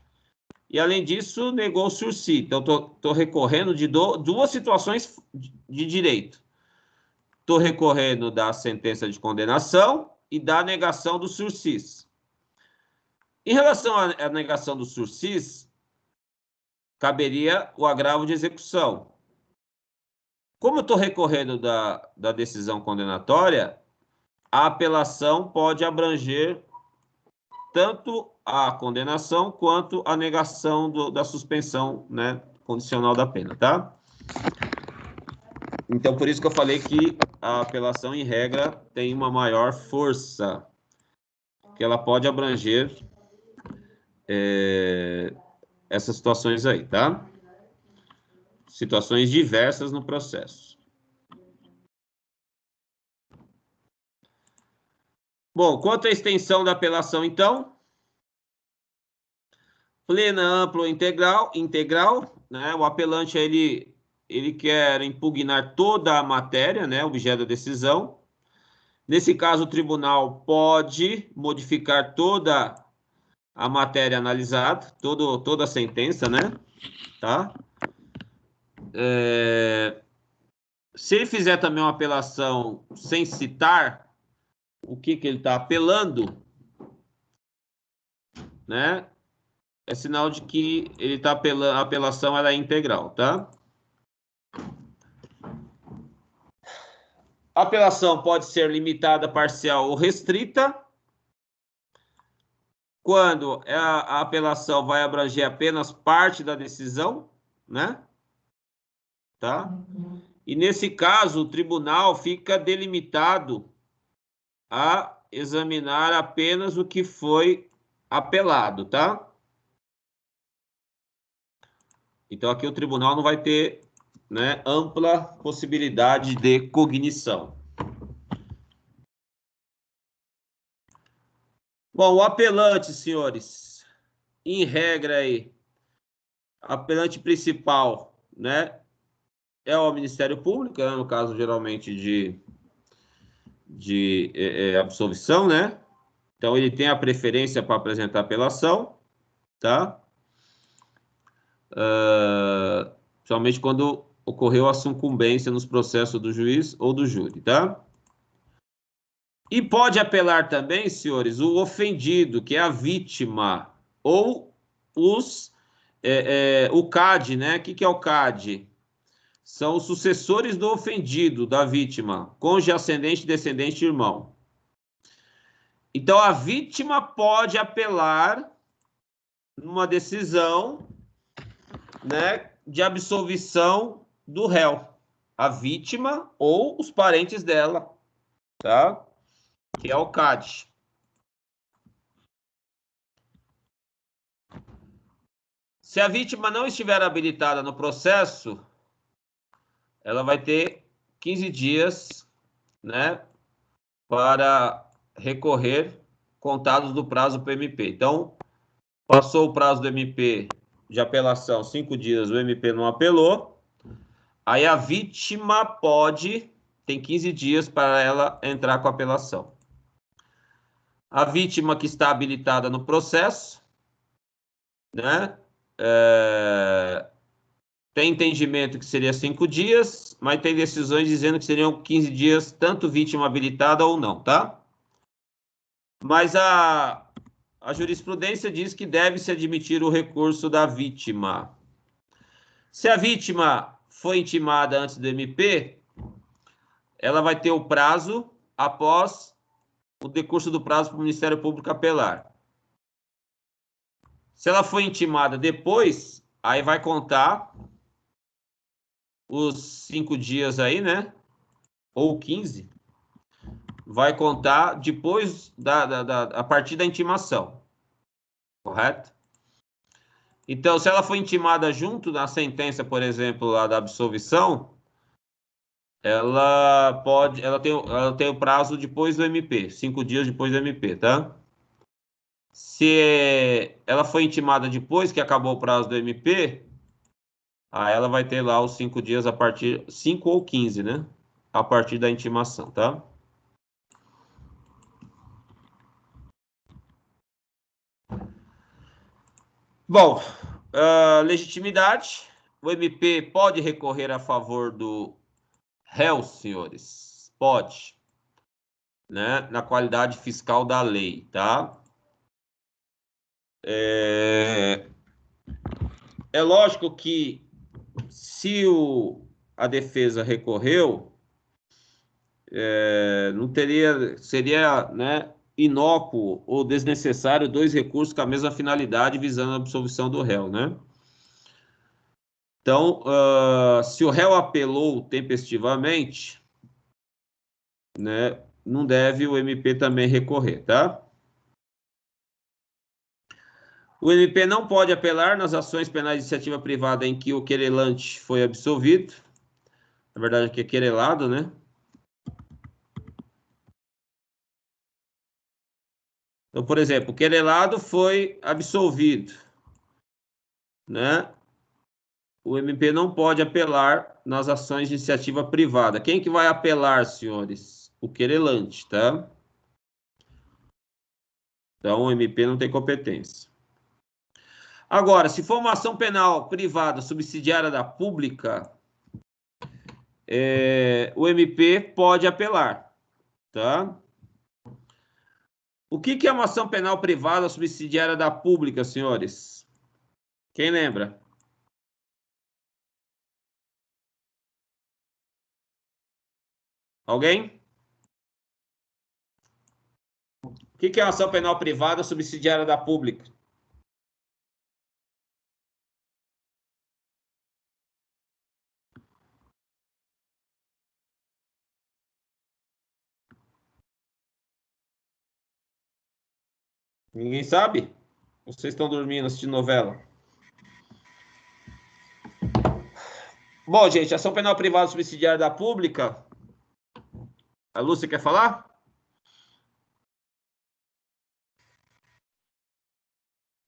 e além disso, negou o sursis. Então, estou recorrendo de duas situações de direito. Estou recorrendo da sentença de condenação e da negação do sursis. Em relação à negação do sursis, caberia o agravo de execução. Como eu estou recorrendo da decisão condenatória, a apelação pode abranger tanto a condenação quanto a negação da suspensão, né, condicional da pena, tá? Então, por isso que eu falei que a apelação, em regra, tem uma maior força, que ela pode abranger essas situações aí, tá? Situações diversas no processo. Bom, quanto à extensão da apelação, então, plena, ampla ou integral, né? O apelante, ele quer impugnar toda a matéria, né, objeto da decisão. Nesse caso, o tribunal pode modificar toda a matéria analisada, toda a sentença, né? Tá? Se ele fizer também uma apelação sem citar o que ele está apelando, né? É sinal de que ele está apelando, a apelação ela é integral, tá? A apelação pode ser limitada, parcial ou restrita. Quando a apelação vai abranger apenas parte da decisão, né? Tá? E nesse caso, o tribunal fica delimitado a examinar apenas o que foi apelado, tá? Então, aqui o tribunal não vai ter, né, ampla possibilidade de cognição. Bom, o apelante, senhores, em regra aí, apelante principal, né, é o Ministério Público, né, no caso, geralmente, de absolvição, né? Então, ele tem a preferência para apresentar apelação, tá? Somente quando ocorreu a sucumbência nos processos do juiz ou do júri, tá? E pode apelar também, senhores, o ofendido, que é a vítima, ou o CAD, né? O que é o CAD? São os sucessores do ofendido, da vítima, cônjuge, ascendente, descendente, irmão. Então, a vítima pode apelar numa decisão, né, de absolvição do réu. A vítima ou os parentes dela, tá? Que é o CAD. Se a vítima não estiver habilitada no processo, ela vai ter 15 dias, né, para recorrer, contados do prazo do MP. Então, passou o prazo do MP de apelação, 5 dias, o MP não apelou, aí a vítima tem 15 dias para ela entrar com a apelação. A vítima que está habilitada no processo, né, tem entendimento que seria 5 dias, mas tem decisões dizendo que seriam 15 dias, tanto vítima habilitada ou não, tá? Mas a jurisprudência diz que deve-se admitir o recurso da vítima. Se a vítima foi intimada antes do MP, ela vai ter o prazo após o decurso do prazo para o Ministério Público apelar. Se ela foi intimada depois, aí vai contar os 5 dias aí, né? Ou 15. Vai contar depois a partir da intimação. Correto? Então, se ela foi intimada junto da sentença, por exemplo, lá da absolvição, ela tem o prazo depois do MP, 5 dias depois do MP, tá? Se ela foi intimada depois que acabou o prazo do MP, aí ela vai ter lá os 5 dias a partir, 5 ou 15, né? A partir da intimação, tá? Bom, legitimidade. O MP pode recorrer a favor do réu, senhores? Pode. Né? Na qualidade fiscal da lei, tá? É lógico que se a defesa recorreu, não seria, né, inócuo ou desnecessário 2 recursos com a mesma finalidade visando a absolvição do réu, né? Então, se o réu apelou tempestivamente, né, não deve o MP também recorrer, tá? O MP não pode apelar nas ações penais de iniciativa privada em que o querelante foi absolvido. Na verdade, aqui é querelado, né? Então, por exemplo, o querelado foi absolvido, né? O MP não pode apelar nas ações de iniciativa privada. Quem que vai apelar, senhores? O querelante, tá? Então, o MP não tem competência. Agora, se for uma ação penal privada subsidiária da pública, o MP pode apelar, tá? O que é uma ação penal privada subsidiária da pública, senhores? Quem lembra? Alguém? O que é uma ação penal privada subsidiária da pública? Ninguém sabe? Vocês estão dormindo assistindo novela? Bom, gente, ação penal privada subsidiária da pública. A Lúcia quer falar?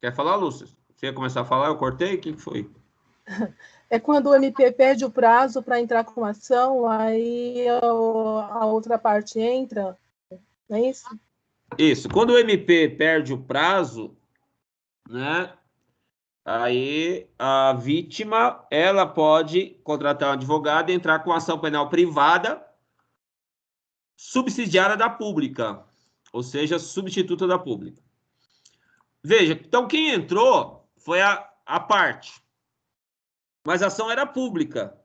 Quer falar, Lúcia? Você ia começar a falar, eu cortei? O que foi? É quando o MP perde o prazo para entrar com a ação, aí a outra parte entra, não é isso? Isso. Quando o MP perde o prazo, né? Aí a vítima, ela pode contratar um advogado e entrar com ação penal privada subsidiária da pública, ou seja, substituta da pública. Veja, então quem entrou foi a parte, mas a ação era pública.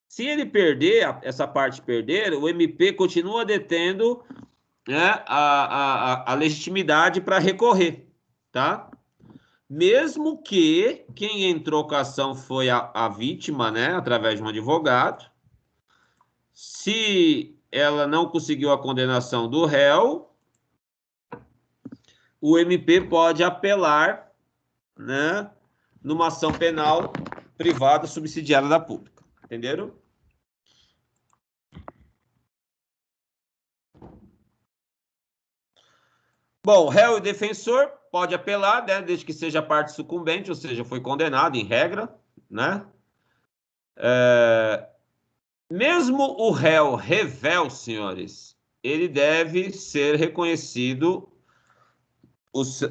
Se ele perder, essa parte perder, o MP continua detendo, né, a legitimidade para recorrer, tá? Mesmo que quem entrou com a ação foi a vítima, né, através de um advogado. Se ela não conseguiu a condenação do réu, o MP pode apelar, né, numa ação penal privada subsidiária da pública. Entenderam? Bom, réu e defensor pode apelar, né, desde que seja parte sucumbente, ou seja, foi condenado em regra, né? Mesmo o réu revel, senhores, ele deve ser reconhecido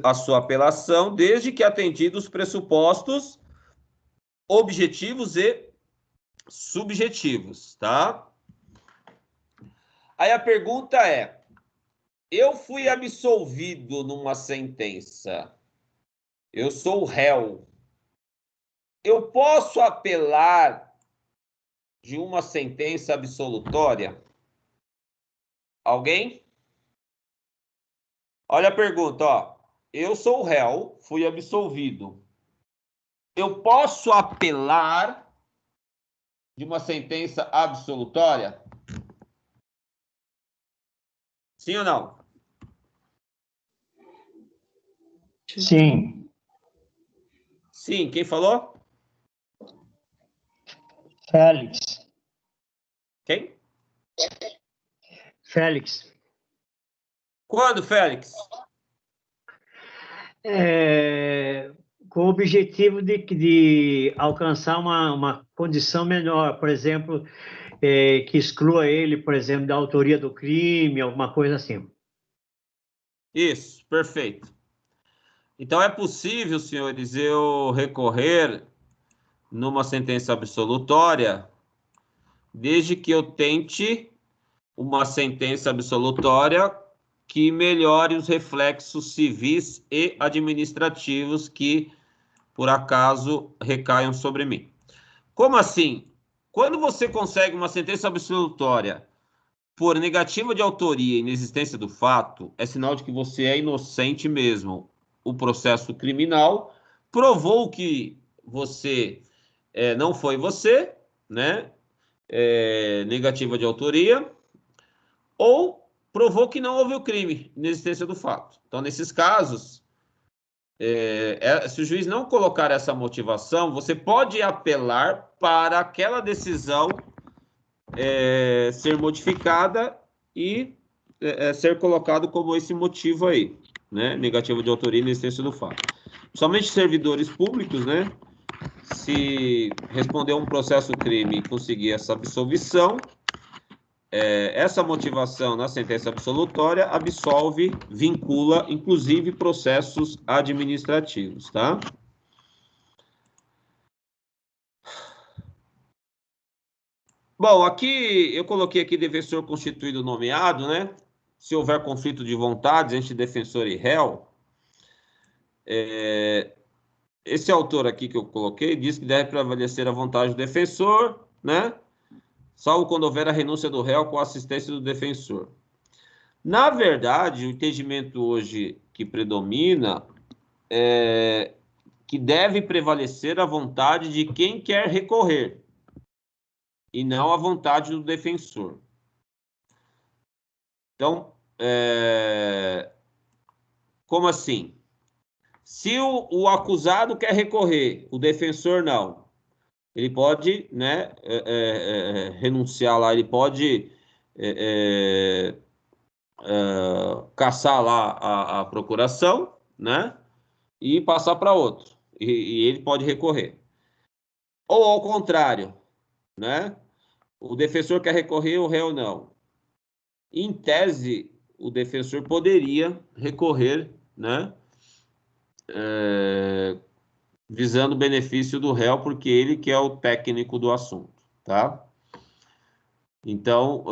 a sua apelação, desde que atendidos os pressupostos objetivos e subjetivos, tá? Aí a pergunta é: eu fui absolvido numa sentença, eu sou o réu, eu posso apelar de uma sentença absolutória? Alguém? Olha a pergunta, ó. Eu sou o réu, fui absolvido. Eu posso apelar de uma sentença absolutória? Sim ou não? Sim. Sim, quem falou? Félix. Quem? Félix. Quando, Félix? Com o objetivo de alcançar uma condição melhor, por exemplo, que exclua ele, por exemplo, da autoria do crime, alguma coisa assim. Isso, perfeito. Então é possível, senhores, eu recorrer numa sentença absolutória, desde que eu tente uma sentença absolutória que melhore os reflexos civis e administrativos que, por acaso, recaiam sobre mim. Como assim? Quando você consegue uma sentença absolutória por negativa de autoria e inexistência do fato, é sinal de que você é inocente mesmo. O processo criminal provou que você não foi você, né? Negativa de autoria. ou provou que não houve o crime, inexistência do fato. Então, nesses casos, se o juiz não colocar essa motivação, você pode apelar para aquela decisão ser modificada e ser colocado como esse motivo aí, né? Negativo de autoria e inexistência do fato. Somente servidores públicos, né? Se responder a um processo crime e conseguir essa absolvição, essa motivação na sentença absolutória absolve, vincula, inclusive, processos administrativos, tá? Bom, aqui eu coloquei aqui defensor constituído nomeado, né? Se houver conflito de vontades entre defensor e réu, esse autor aqui que eu coloquei diz que deve prevalecer a vontade do defensor, né? Salvo quando houver a renúncia do réu com a assistência do defensor. Na verdade, o entendimento hoje que predomina é que deve prevalecer a vontade de quem quer recorrer e não a vontade do defensor. Então, como assim? Se o acusado quer recorrer, o defensor não, ele pode, né, renunciar lá, ele pode caçar lá a procuração, né, e passar para outro, e ele pode recorrer. Ou ao contrário, né, o defensor quer recorrer, o réu não. Em tese, o defensor poderia recorrer, né, visando o benefício do réu, porque ele que é o técnico do assunto, tá? Então,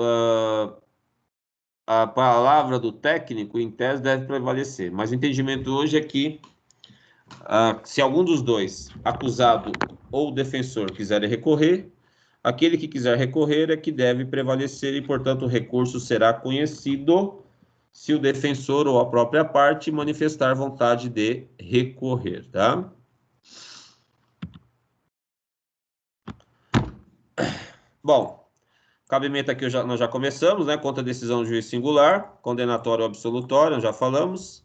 a palavra do técnico, em tese, deve prevalecer. Mas o entendimento hoje é que, se algum dos dois, acusado ou defensor, quiserem recorrer, aquele que quiser recorrer é que deve prevalecer e, portanto, o recurso será conhecido se o defensor ou a própria parte manifestar vontade de recorrer, tá? Bom, cabimento aqui nós já começamos, né? Contra a decisão do juiz singular, condenatório ou absolutório, já falamos.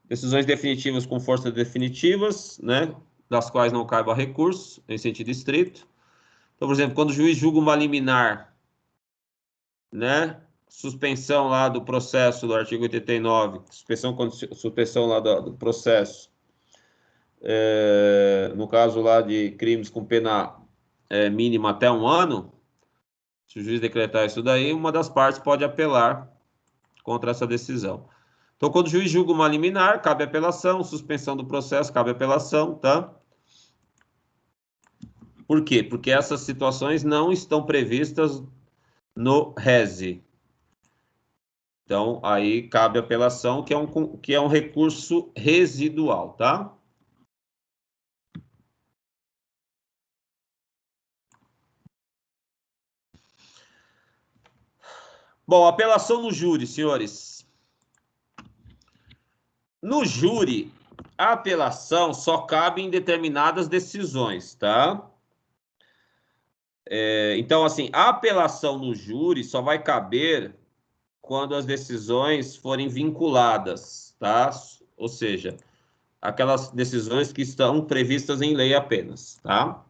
Decisões definitivas com forças definitivas, né? Das quais não caiba recurso, em sentido estrito. Então, por exemplo, quando o juiz julga uma liminar, né? Suspensão lá do processo do artigo 89, suspensão lá do processo, no caso lá de crimes com pena mínima até 1 ano, se o juiz decretar isso daí, uma das partes pode apelar contra essa decisão. Então, quando o juiz julga uma liminar, cabe apelação, suspensão do processo, cabe apelação, tá? Por quê? Porque essas situações não estão previstas no RESE. Então, aí cabe apelação, que é um recurso residual, tá? Bom, apelação no júri, senhores. No júri, a apelação só cabe em determinadas decisões, tá? Então, assim, a apelação no júri só vai caber quando as decisões forem vinculadas, tá? Ou seja, aquelas decisões que estão previstas em lei apenas, tá?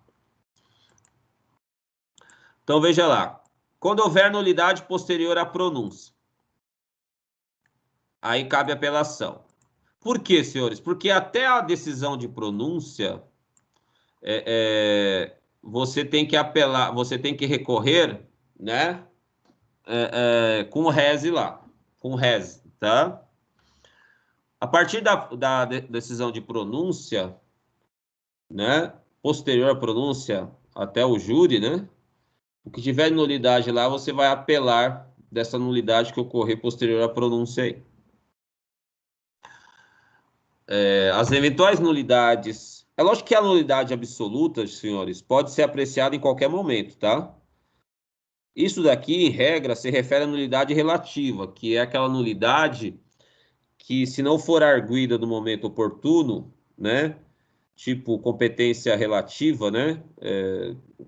Então, veja lá. Quando houver nulidade posterior à pronúncia, aí cabe apelação. Por quê, senhores? Porque até a decisão de pronúncia, você tem que apelar, você tem que recorrer, né? Com o RESE lá, com o RESE, tá? A partir da decisão de pronúncia, né? Posterior à pronúncia até o júri, né? O que tiver nulidade lá, você vai apelar dessa nulidade que ocorrer posterior à pronúncia aí. As eventuais nulidades... É lógico que a nulidade absoluta, senhores, pode ser apreciada em qualquer momento, tá? Isso daqui, em regra, se refere à nulidade relativa, que é aquela nulidade que, se não for arguida no momento oportuno, né? Tipo competência relativa, né?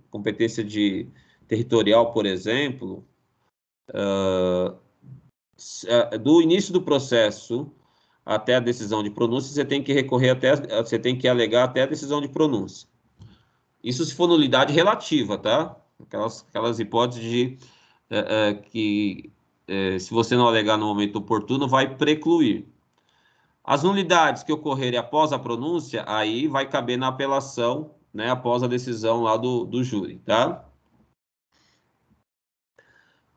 Competência territorial, por exemplo, do início do processo até a decisão de pronúncia, você tem que recorrer você tem que alegar até a decisão de pronúncia. Isso se for nulidade relativa, tá? Aquelas hipóteses de que se você não alegar no momento oportuno, vai precluir. As nulidades que ocorrerem após a pronúncia, aí vai caber na apelação, né, após a decisão lá do júri, tá?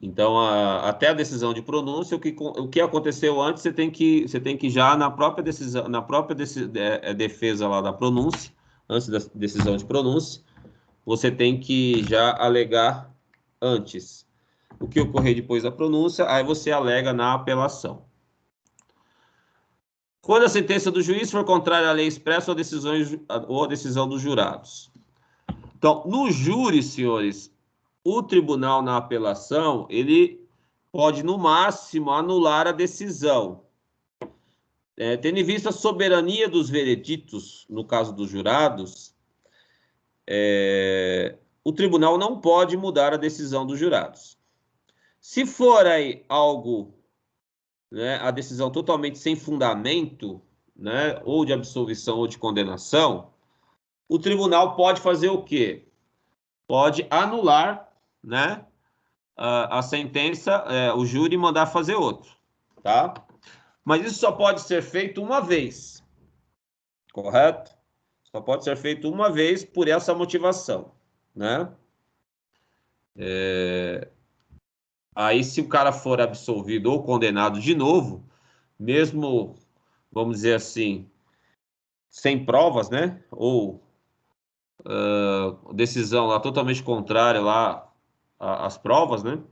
Então, até a decisão de pronúncia, o que aconteceu antes, você tem que já na própria decisão, defesa lá da pronúncia, antes da decisão de pronúncia, você tem que já alegar antes. O que ocorrer depois da pronúncia, aí você alega na apelação. Quando a sentença do juiz for contrária à lei expressa ou à decisão dos jurados. Então, no júri, senhores, o tribunal na apelação, ele pode, no máximo, anular a decisão. Tendo em vista a soberania dos vereditos, no caso dos jurados, o tribunal não pode mudar a decisão dos jurados. Se for aí algo, né, a decisão totalmente sem fundamento, né, ou de absolvição ou de condenação, o tribunal pode fazer o quê? Pode anular, né, a sentença, o júri mandar fazer outro, tá? Mas isso só pode ser feito uma vez, correto? Só pode ser feito uma vez por essa motivação, né? Aí, se o cara for absolvido ou condenado de novo, mesmo, vamos dizer assim, sem provas, né? Ou decisão lá totalmente contrária lá às provas, né?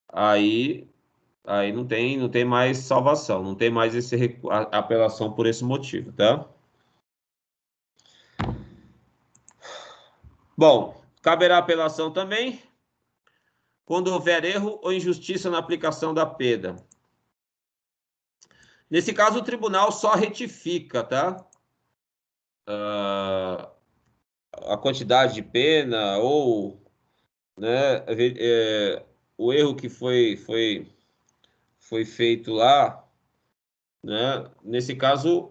Aí não tem mais salvação, não tem mais a apelação por esse motivo, tá? Bom, caberá apelação também quando houver erro ou injustiça na aplicação da pena. Nesse caso, o tribunal só retifica, tá? A quantidade de pena ou, né, o erro que foi feito lá, né? Nesse caso,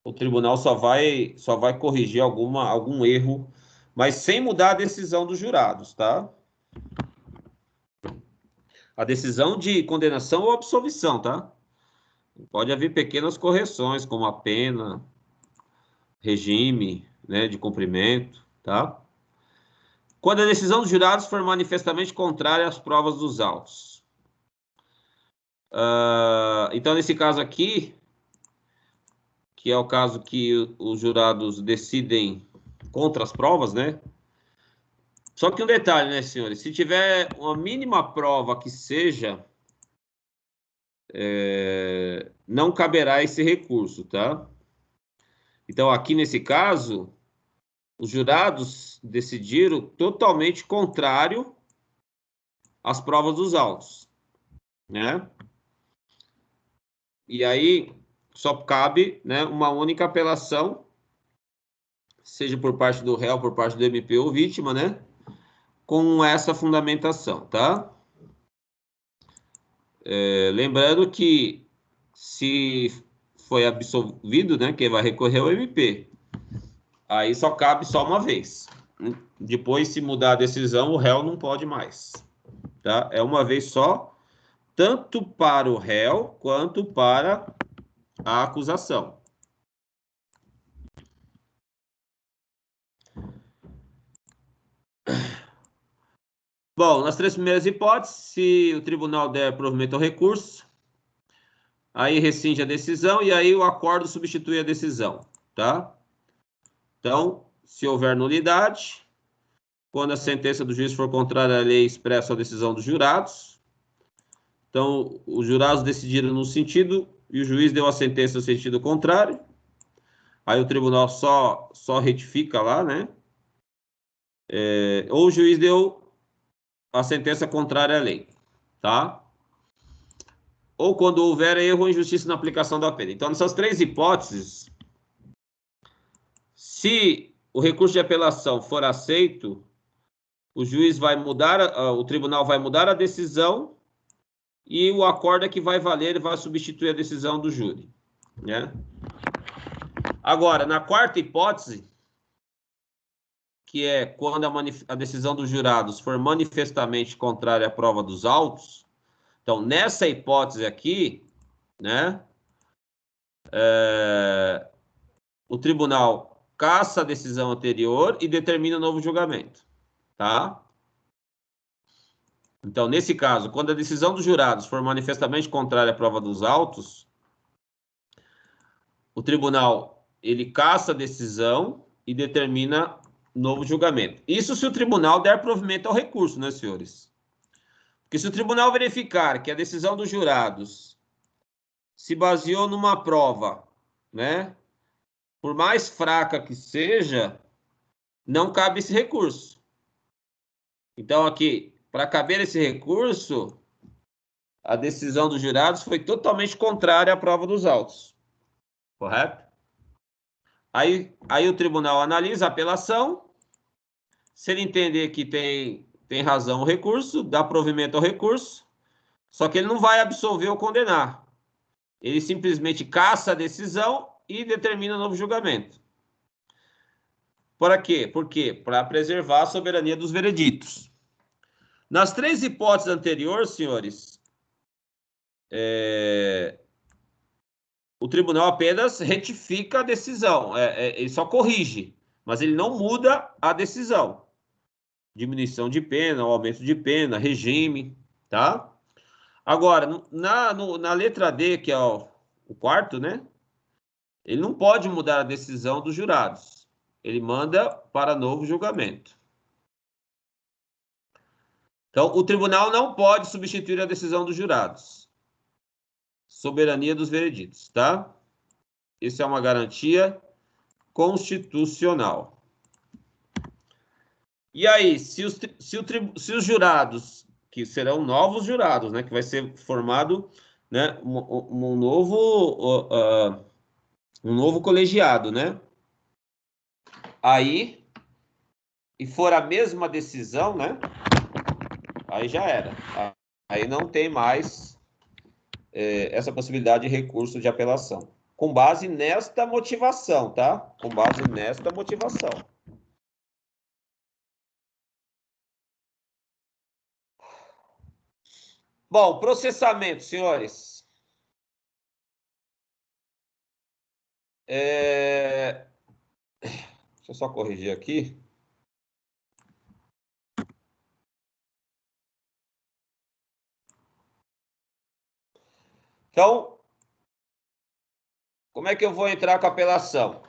o tribunal só vai corrigir algum erro, mas sem mudar a decisão dos jurados, tá? A decisão de condenação ou absolvição, tá? Pode haver pequenas correções, como a pena, regime, né, de cumprimento, tá? Quando a decisão dos jurados for manifestamente contrária às provas dos autos. Então, nesse caso aqui, que é o caso que os jurados decidem contra as provas, né? Só que um detalhe, né, senhores? Se tiver uma mínima prova que seja, não caberá esse recurso, tá? Então, aqui nesse caso, os jurados decidiram totalmente contrário às provas dos autos, né? E aí só cabe, né, uma única apelação, seja por parte do réu, por parte do MP ou vítima, né, com essa fundamentação, tá? Lembrando que se foi absolvido, né, quem vai recorrer ao MP. Aí só cabe só uma vez. Depois, se mudar a decisão, o réu não pode mais, tá? É uma vez só, tanto para o réu quanto para a acusação. Bom, nas três primeiras hipóteses, se o tribunal der provimento ao recurso, aí rescinde a decisão e aí o acordo substitui a decisão, tá? Então, se houver nulidade, quando a sentença do juiz for contrária à lei expressa ou à decisão dos jurados, então, os jurados decidiram no sentido e o juiz deu a sentença no sentido contrário, aí o tribunal só retifica lá, né? Ou o juiz deu a sentença contrária à lei, tá? Ou quando houver erro ou injustiça na aplicação da pena. Então, nessas três hipóteses, se o recurso de apelação for aceito, o juiz vai mudar, o tribunal vai mudar a decisão e o acordo é que vai valer e vai substituir a decisão do júri, né? Agora, na quarta hipótese, que é quando a decisão dos jurados for manifestamente contrária à prova dos autos, então, nessa hipótese aqui, né, o tribunal cassa a decisão anterior e determina novo julgamento, tá? Então, nesse caso, quando a decisão dos jurados for manifestamente contrária à prova dos autos, o tribunal, ele cassa a decisão e determina novo julgamento. Isso se o tribunal der provimento ao recurso, né, senhores? Porque se o tribunal verificar que a decisão dos jurados se baseou numa prova, né, por mais fraca que seja, não cabe esse recurso. Então, aqui, para caber esse recurso, a decisão dos jurados foi totalmente contrária à prova dos autos. Correto? Aí o tribunal analisa a apelação. Se ele entender que tem razão o recurso, dá provimento ao recurso, só que ele não vai absolver ou condenar. Ele simplesmente cassa a decisão e determina novo julgamento. Para quê? Por quê? Para preservar a soberania dos vereditos. Nas três hipóteses anteriores, senhores, o tribunal apenas retifica a decisão, ele só corrige, mas ele não muda a decisão. Diminuição de pena, aumento de pena, regime, tá? Agora, na letra D, que é o quarto, né? Ele não pode mudar a decisão dos jurados. Ele manda para novo julgamento. Então, o tribunal não pode substituir a decisão dos jurados. Soberania dos vereditos, tá? Isso é uma garantia constitucional. E aí, se os jurados, que serão novos jurados, né, que vai ser formado, né, um novo colegiado, né? Aí, e for a mesma decisão, né? Aí já era. Aí não tem mais essa possibilidade de recurso de apelação. Com base nesta motivação, tá? Com base nesta motivação. Bom, processamento, senhores. Deixa eu só corrigir aqui. Então, como é que eu vou entrar com a apelação?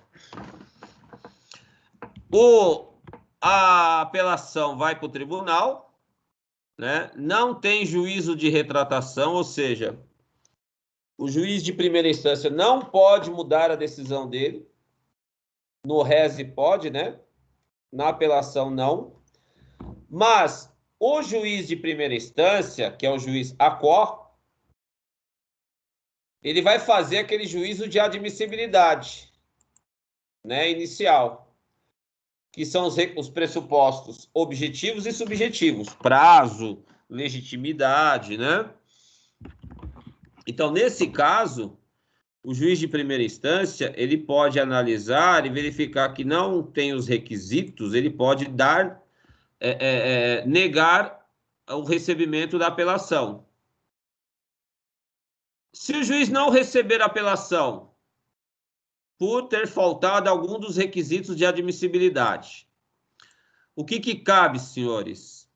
A apelação vai para o tribunal, né? Não tem juízo de retratação, ou seja, o juiz de primeira instância não pode mudar a decisão dele. No rese pode, né? Na apelação não. Mas o juiz de primeira instância, que é o juiz ACOR, ele vai fazer aquele juízo de admissibilidade, né, inicial, que são os pressupostos objetivos e subjetivos, prazo, legitimidade, né? Então, nesse caso, o juiz de primeira instância, ele pode analisar e verificar que não tem os requisitos, ele pode negar o recebimento da apelação. Se o juiz não receber a apelação por ter faltado algum dos requisitos de admissibilidade, o que cabe, senhores?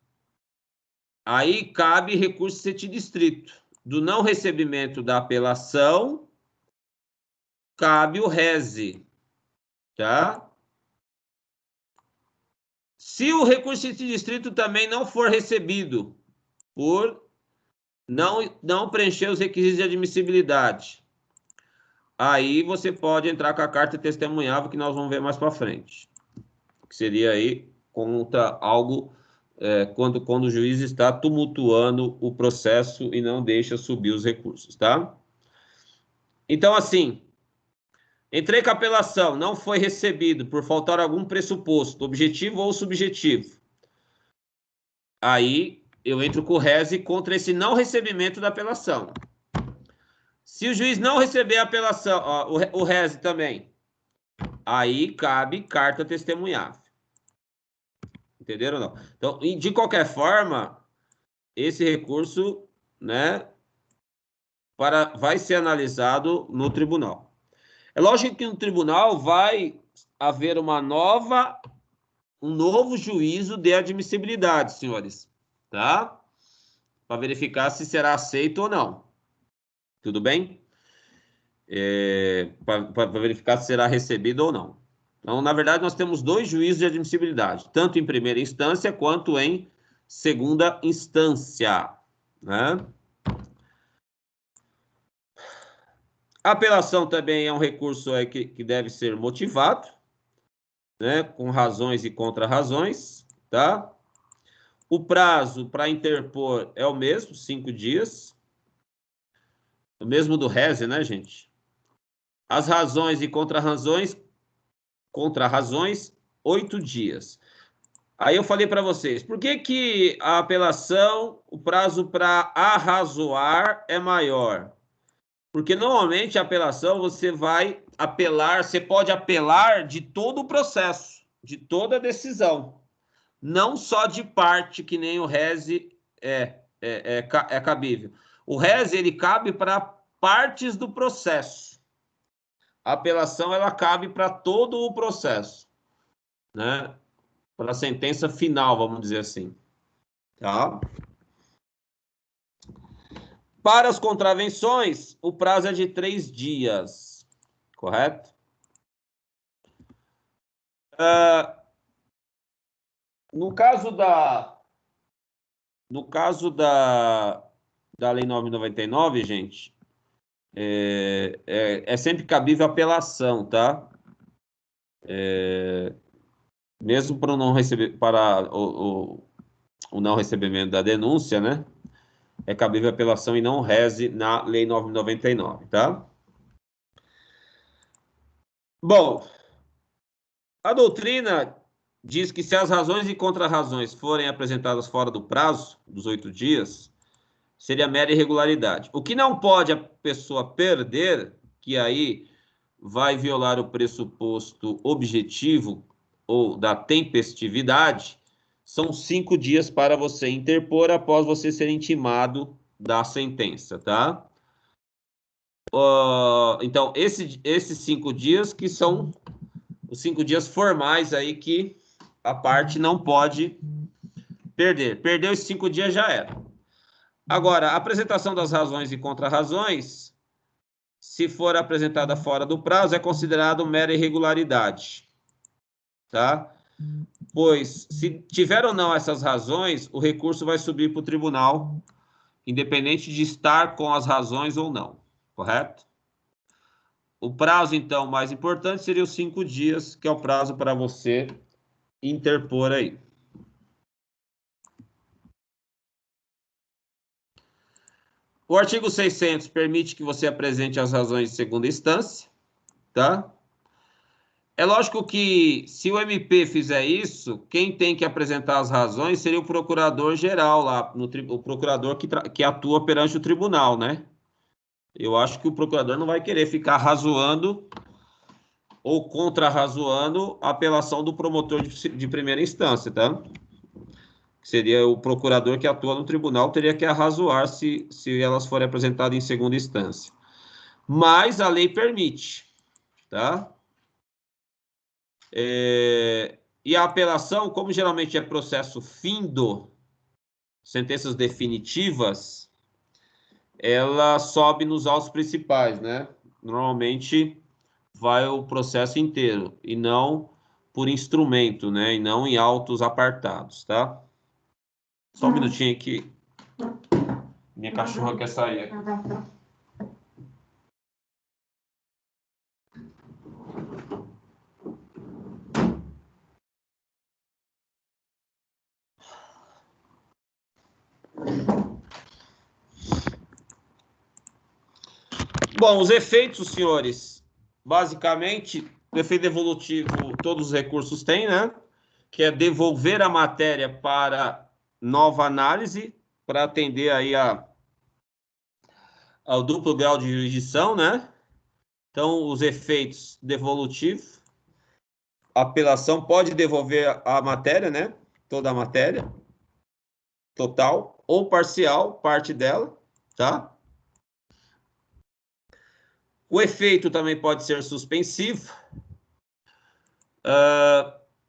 Aí cabe recurso setidistrito. Do não recebimento da apelação, cabe o rese, tá? Se o recurso setidistrito também não for recebido por não preencher os requisitos de admissibilidade, aí você pode entrar com a carta testemunhável, que nós vamos ver mais para frente. Que seria aí contra algo, quando o juiz está tumultuando o processo e não deixa subir os recursos, tá? Então, assim, entrei com a apelação, não foi recebido por faltar algum pressuposto, objetivo ou subjetivo. Aí eu entro com o rese contra esse não recebimento da apelação. Se o juiz não receber a apelação, ó, o rese também, aí cabe carta testemunhável. Entenderam ou não? Então, de qualquer forma, esse recurso, né, vai ser analisado no tribunal. É lógico que no tribunal vai haver um novo juízo de admissibilidade, senhores, tá? Para verificar se será aceito ou não. Tudo bem? Para verificar se será recebido ou não. Então, na verdade, nós temos 2 juízos de admissibilidade, tanto em primeira instância quanto em segunda instância, né? A apelação também é um recurso que deve ser motivado, né, com razões e contra-razões, tá? O prazo para interpor é o mesmo, 5 dias. O mesmo do rese, né, gente? As razões e contra-razões, 8 dias. Aí eu falei para vocês, por que a apelação, o prazo para arrazoar é maior? Porque normalmente a apelação você vai apelar, você pode apelar de todo o processo, de toda a decisão, não só de parte, que nem o rese é cabível. O rese, ele cabe para partes do processo. A apelação, ela cabe para todo o processo, né? Para a sentença final, vamos dizer assim, tá? Para as contravenções, o prazo é de 3 dias, correto? No caso da Lei 9.099, gente, é sempre cabível apelação, tá? Mesmo para o não recebimento da denúncia, né? É cabível apelação e não rese na Lei 9.099, tá? Bom, a doutrina diz que se as razões e contra-razões forem apresentadas fora do prazo, dos 8 dias, seria mera irregularidade. O que não pode a pessoa perder, que aí vai violar o pressuposto objetivo ou da tempestividade, são 5 dias para você interpor após você ser intimado da sentença, tá? Então, esses 5 dias que são os 5 dias formais aí que a parte não pode perder. Perdeu esses 5 dias, já era. Agora, a apresentação das razões e contra-razões, se for apresentada fora do prazo, é considerado mera irregularidade, tá? Pois, se tiver ou não essas razões, o recurso vai subir para o tribunal, independente de estar com as razões ou não, correto? O prazo, então, mais importante seria os 5 dias, que é o prazo para você interpor aí. O artigo 600 permite que você apresente as razões de segunda instância, tá? É lógico que, se o MP fizer isso, quem tem que apresentar as razões seria o procurador-geral lá, o procurador que atua perante o tribunal, né? Eu acho que o procurador não vai querer ficar razoando ou contra-razoando a apelação do promotor de primeira instância, tá? Seria o procurador que atua no tribunal, teria que arrazoar se elas forem apresentadas em segunda instância. Mas a lei permite, tá? E a apelação, como geralmente é processo findo, sentenças definitivas, ela sobe nos autos principais, né? Normalmente vai o processo inteiro, e não por instrumento, né? E não em autos apartados, tá? Só um minutinho aqui. Minha cachorra quer sair aqui. Bom, os efeitos, senhores, basicamente, o efeito devolutivo todos os recursos têm, né? Que é devolver a matéria para nova análise para atender aí ao duplo grau de jurisdição, né? Então, os efeitos devolutivos, a apelação pode devolver a matéria, né? Toda a matéria, total ou parcial, parte dela, tá? O efeito também pode ser suspensivo.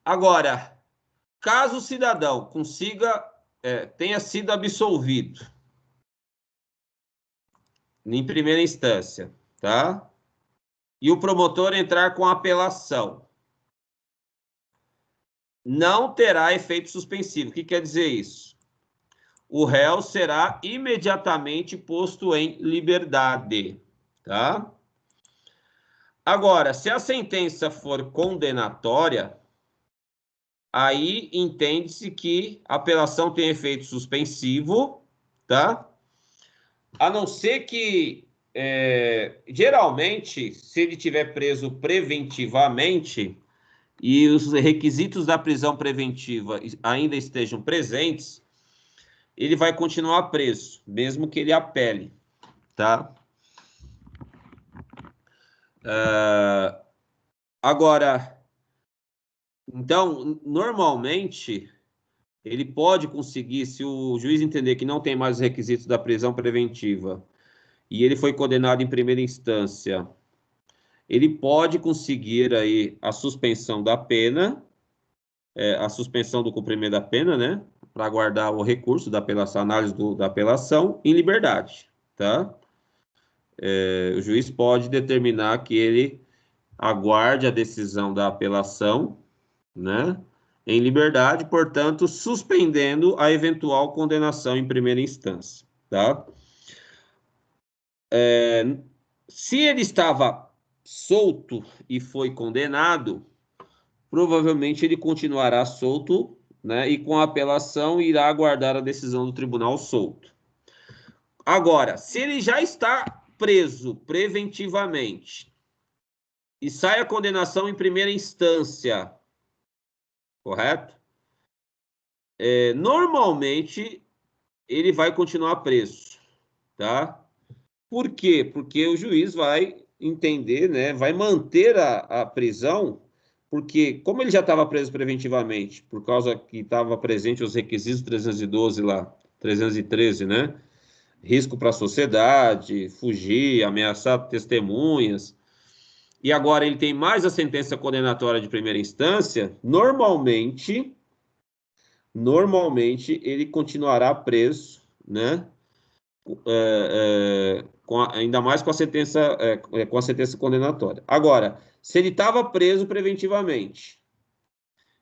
Agora, caso o cidadão tenha sido absolvido em primeira instância, tá? E o promotor entrar com apelação, não terá efeito suspensivo. O que quer dizer isso? O réu será imediatamente posto em liberdade, tá? Agora, se a sentença for condenatória, aí entende-se que a apelação tem efeito suspensivo, tá? A não ser que, geralmente, se ele tiver preso preventivamente e os requisitos da prisão preventiva ainda estejam presentes, ele vai continuar preso, mesmo que ele apele, tá? Agora, então, normalmente, ele pode conseguir, se o juiz entender que não tem mais os requisitos da prisão preventiva e ele foi condenado em primeira instância, ele pode conseguir aí a suspensão da pena, a suspensão do cumprimento da pena, né? Para aguardar o recurso da apelação, análise da apelação em liberdade, tá? O juiz pode determinar que ele aguarde a decisão da apelação, né? Em liberdade, portanto, suspendendo a eventual condenação em primeira instância, tá? Se ele estava solto e foi condenado, provavelmente ele continuará solto, né? E com a apelação irá aguardar a decisão do tribunal solto. Agora, se ele já está preso preventivamente e sai a condenação em primeira instância, correto? Normalmente, ele vai continuar preso, tá? Por quê? Porque o juiz vai entender, né? Vai manter a prisão, porque como ele já estava preso preventivamente, por causa que estava presente os requisitos 312 lá, 313, né? Risco para a sociedade, fugir, ameaçar testemunhas, e agora ele tem mais a sentença condenatória de primeira instância, normalmente ele continuará preso, né? Ainda mais com a sentença condenatória. Agora, se ele estava preso preventivamente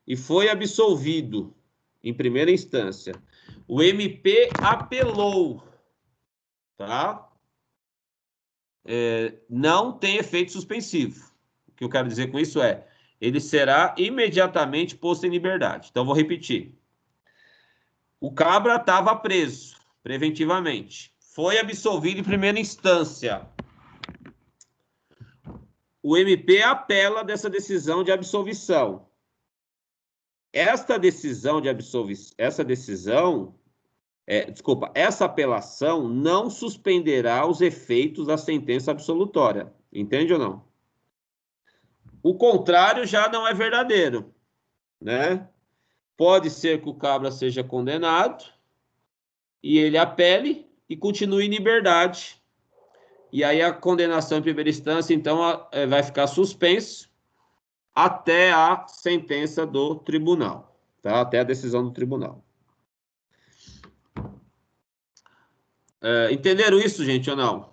e foi absolvido em primeira instância, o MP apelou, tá? Não tem efeito suspensivo. O que eu quero dizer com isso ele será imediatamente posto em liberdade. Então, vou repetir. O cabra estava preso preventivamente. Foi absolvido em primeira instância. O MP apela dessa decisão de absolvição. Essa apelação não suspenderá os efeitos da sentença absolutória. Entende ou não? O contrário já não é verdadeiro, né? Pode ser que o cabra seja condenado e ele apele e continue em liberdade. E aí a condenação em primeira instância, então, vai ficar suspenso até a sentença do tribunal, tá? Até a decisão do tribunal. Entenderam isso, gente, ou não?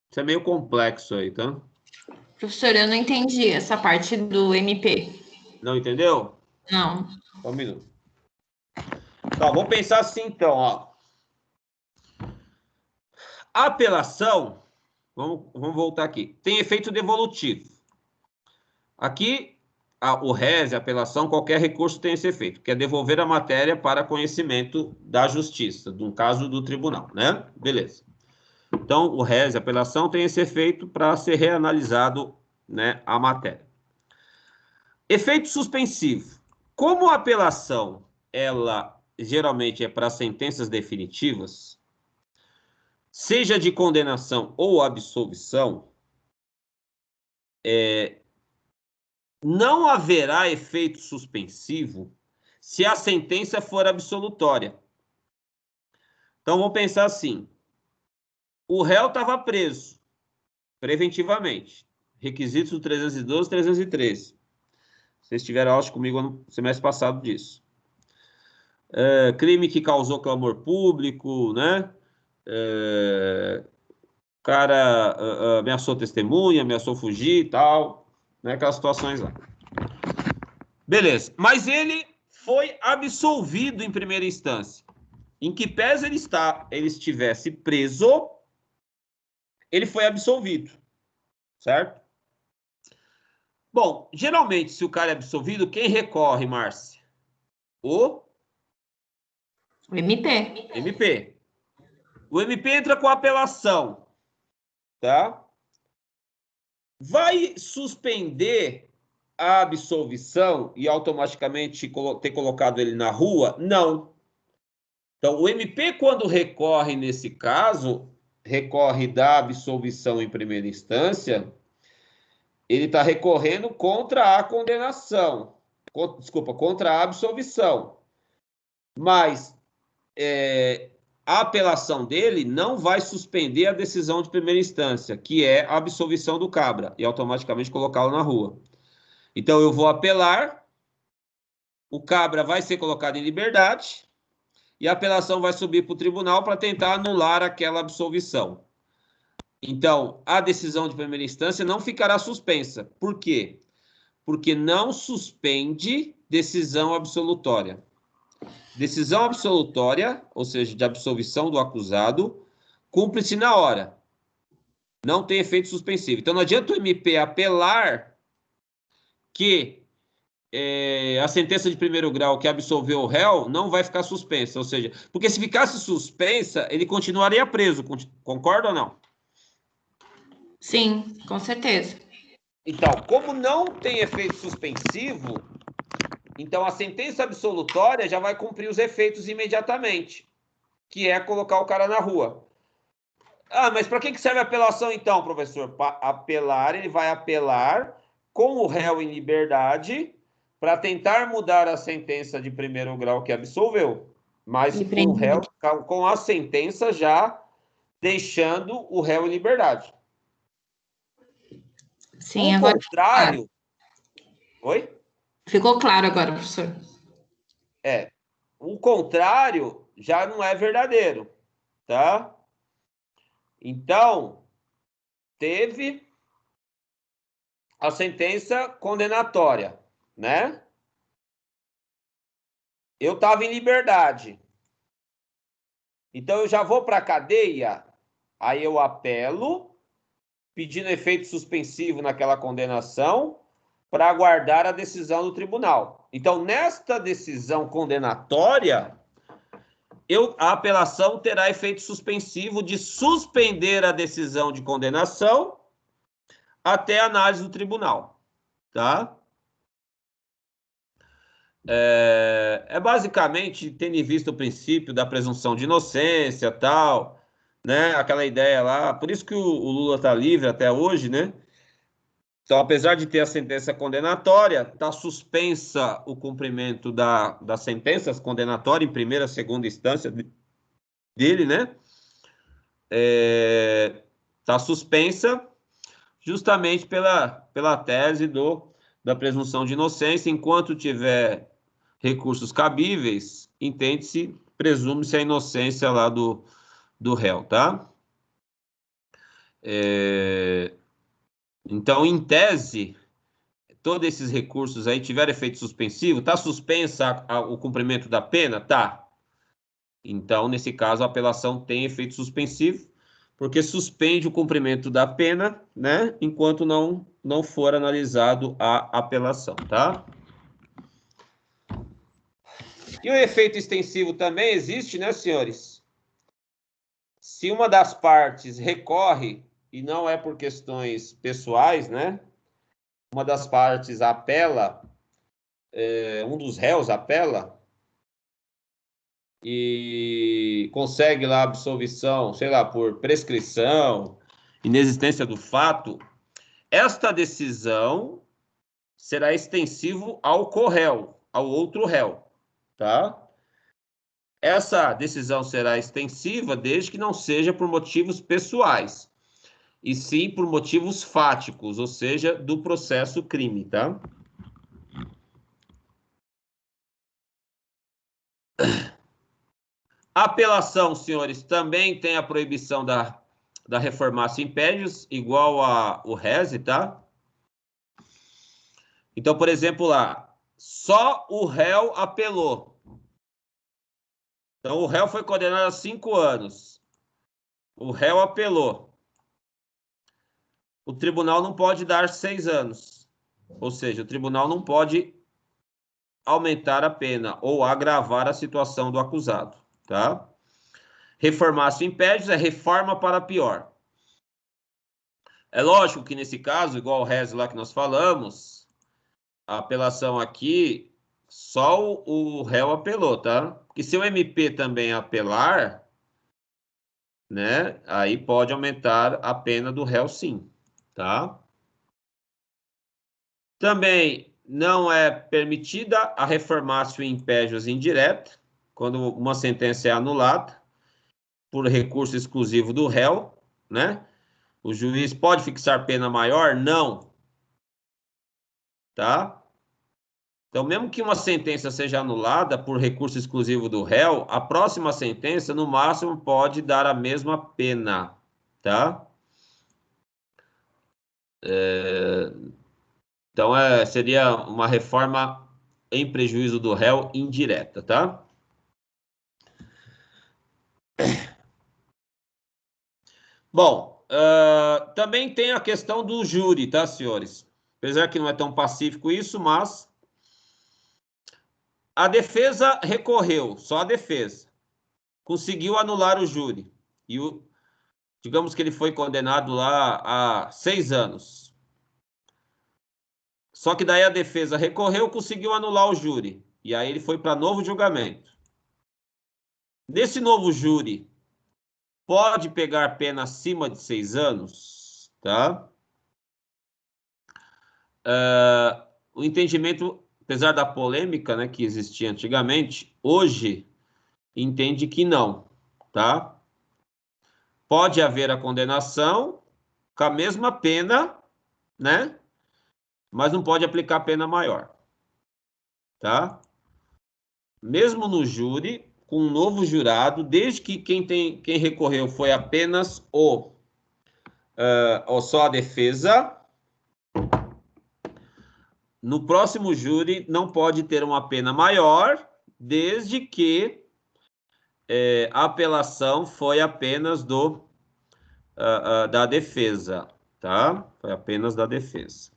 Isso é meio complexo aí, tá? Professor, eu não entendi essa parte do MP. Não entendeu? Não. Só um minuto. Tá, vamos pensar assim, então, ó. A apelação, vamos voltar aqui, tem efeito devolutivo. Aqui, o rés, a apelação, qualquer recurso tem esse efeito, que é devolver a matéria para conhecimento da justiça, de um caso do tribunal, né? Beleza. Então, o rés, a apelação, tem esse efeito para ser reanalisado, né, a matéria. Efeito suspensivo. Como a apelação, ela geralmente é para sentenças definitivas, seja de condenação ou absolvição, não haverá efeito suspensivo se a sentença for absolutória. Então, vamos pensar assim. O réu estava preso preventivamente. Requisitos do 312 e 313. Vocês tiveram aula comigo no semestre passado disso. Crime que causou clamor público, né? O cara ameaçou testemunha, ameaçou fugir e tal, né? Aquelas situações lá. Beleza. Mas ele foi absolvido em primeira instância. Em que pese ele estivesse preso, ele foi absolvido, certo? Bom, geralmente, se o cara é absolvido, quem recorre, Márcia? O MP. MP. O MP entra com apelação, tá? Vai suspender a absolvição e automaticamente ter colocado ele na rua? Não. Então, o MP, quando recorre nesse caso, recorre da absolvição em primeira instância, ele está recorrendo contra a condenação. Contra a absolvição. Mas a apelação dele não vai suspender a decisão de primeira instância, que é a absolvição do cabra, e automaticamente colocá-lo na rua. Então, eu vou apelar, o cabra vai ser colocado em liberdade, e a apelação vai subir para o tribunal para tentar anular aquela absolvição. Então, a decisão de primeira instância não ficará suspensa. Por quê? Porque não suspende decisão absolutória. Decisão absolutória, ou seja, de absolvição do acusado, cumpre-se na hora. Não tem efeito suspensivo. Então, não adianta o MP apelar que a sentença de primeiro grau que absolveu o réu não vai ficar suspensa. Ou seja, porque se ficasse suspensa, ele continuaria preso. Concorda ou não? Sim, com certeza. Então, como não tem efeito suspensivo, então a sentença absolutória já vai cumprir os efeitos imediatamente, que é colocar o cara na rua. Ah, mas para que serve a apelação então, professor? Para apelar, ele vai apelar com o réu em liberdade para tentar mudar a sentença de primeiro grau que absolveu, mas com o réu, com a sentença já deixando o réu em liberdade. Sim, o agora. contrário. Oi? Ficou claro agora, professor. O contrário já não é verdadeiro, tá? Então, teve a sentença condenatória, né? Eu estava em liberdade. Então, eu já vou para a cadeia, aí eu apelo, pedindo efeito suspensivo naquela condenação, para aguardar a decisão do tribunal. Então, nesta decisão condenatória, a apelação terá efeito suspensivo de suspender a decisão de condenação até a análise do tribunal, tá? Basicamente, tendo em vista o princípio da presunção de inocência, tal, né? Aquela ideia lá, por isso que o Lula está livre até hoje, né? Então, apesar de ter a sentença condenatória, está suspensa o cumprimento das sentenças condenatórias em primeira, segunda instância dele, né? Está suspensa justamente pela tese da presunção de inocência. Enquanto tiver recursos cabíveis, entende-se, presume-se a inocência lá do réu, tá? Então, em tese, todos esses recursos aí tiveram efeito suspensivo, tá suspensa o cumprimento da pena? Tá. Então, nesse caso, a apelação tem efeito suspensivo, porque suspende o cumprimento da pena, né, enquanto não for analisado a apelação, tá? E o efeito extensivo também existe, né, senhores? Se uma das partes recorre, e não é por questões pessoais, né, uma das partes apela, um dos réus apela, e consegue lá a absolvição, sei lá, por prescrição, inexistência do fato, esta decisão será extensivo ao corréu, ao outro réu, tá? Essa decisão será extensiva desde que não seja por motivos pessoais, e sim por motivos fáticos, ou seja, do processo crime, tá? A apelação, senhores, também tem a proibição da reformatio impedius, igual ao rese, tá? Então, por exemplo, lá, só o réu apelou. Então, o réu foi condenado a 5 anos. O réu apelou. O tribunal não pode dar 6 anos. Ou seja, o tribunal não pode aumentar a pena ou agravar a situação do acusado, tá? Reformatio impedius é reforma para pior. É lógico que nesse caso, igual o rese lá que nós falamos, a apelação aqui, só o réu apelou, tá? Porque se o MP também apelar, né, aí pode aumentar a pena do réu sim, tá? Também não é permitida a reformatio impedius indireta, quando uma sentença é anulada por recurso exclusivo do réu, né? O juiz pode fixar pena maior? Não. Tá? Então, mesmo que uma sentença seja anulada por recurso exclusivo do réu, a próxima sentença, no máximo, pode dar a mesma pena, tá? Então, seria uma reforma em prejuízo do réu indireta, tá? Bom, também tem a questão do júri, tá, senhores? Apesar que não é tão pacífico isso, mas a defesa recorreu, só a defesa. Conseguiu anular o júri. E digamos que ele foi condenado lá a 6 anos. Só que daí a defesa recorreu, conseguiu anular o júri. E aí ele foi para novo julgamento. Nesse novo júri, pode pegar pena acima de 6 anos, tá? O entendimento, apesar da polêmica, né, que existia antigamente, hoje entende que não, tá? Pode haver a condenação com a mesma pena, né? Mas não pode aplicar pena maior, tá? Mesmo no júri, com um novo jurado, desde que quem recorreu foi apenas ou só a defesa, no próximo júri não pode ter uma pena maior, desde que a apelação foi apenas da defesa, tá? Foi apenas da defesa.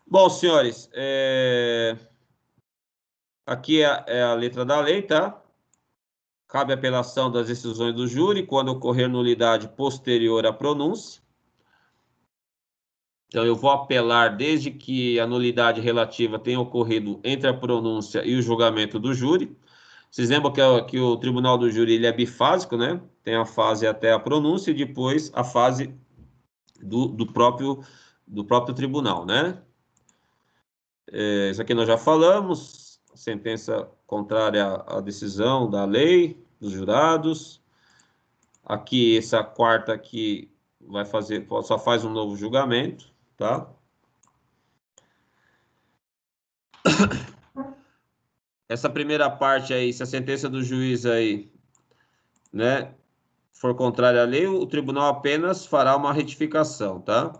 Bom, senhores, aqui é a letra da lei, tá? Cabe apelação das decisões do júri quando ocorrer nulidade posterior à pronúncia. Então, eu vou apelar desde que a nulidade relativa tenha ocorrido entre a pronúncia e o julgamento do júri. Vocês lembram que o tribunal do júri ele é bifásico, né? Tem a fase até a pronúncia e depois a fase do próprio tribunal, né? Isso aqui nós já falamos. Sentença contrária à decisão da lei dos jurados. Aqui, essa quarta aqui só faz um novo julgamento, tá? Essa primeira parte aí, se a sentença do juiz aí, né, for contrária à lei, o tribunal apenas fará uma retificação, tá?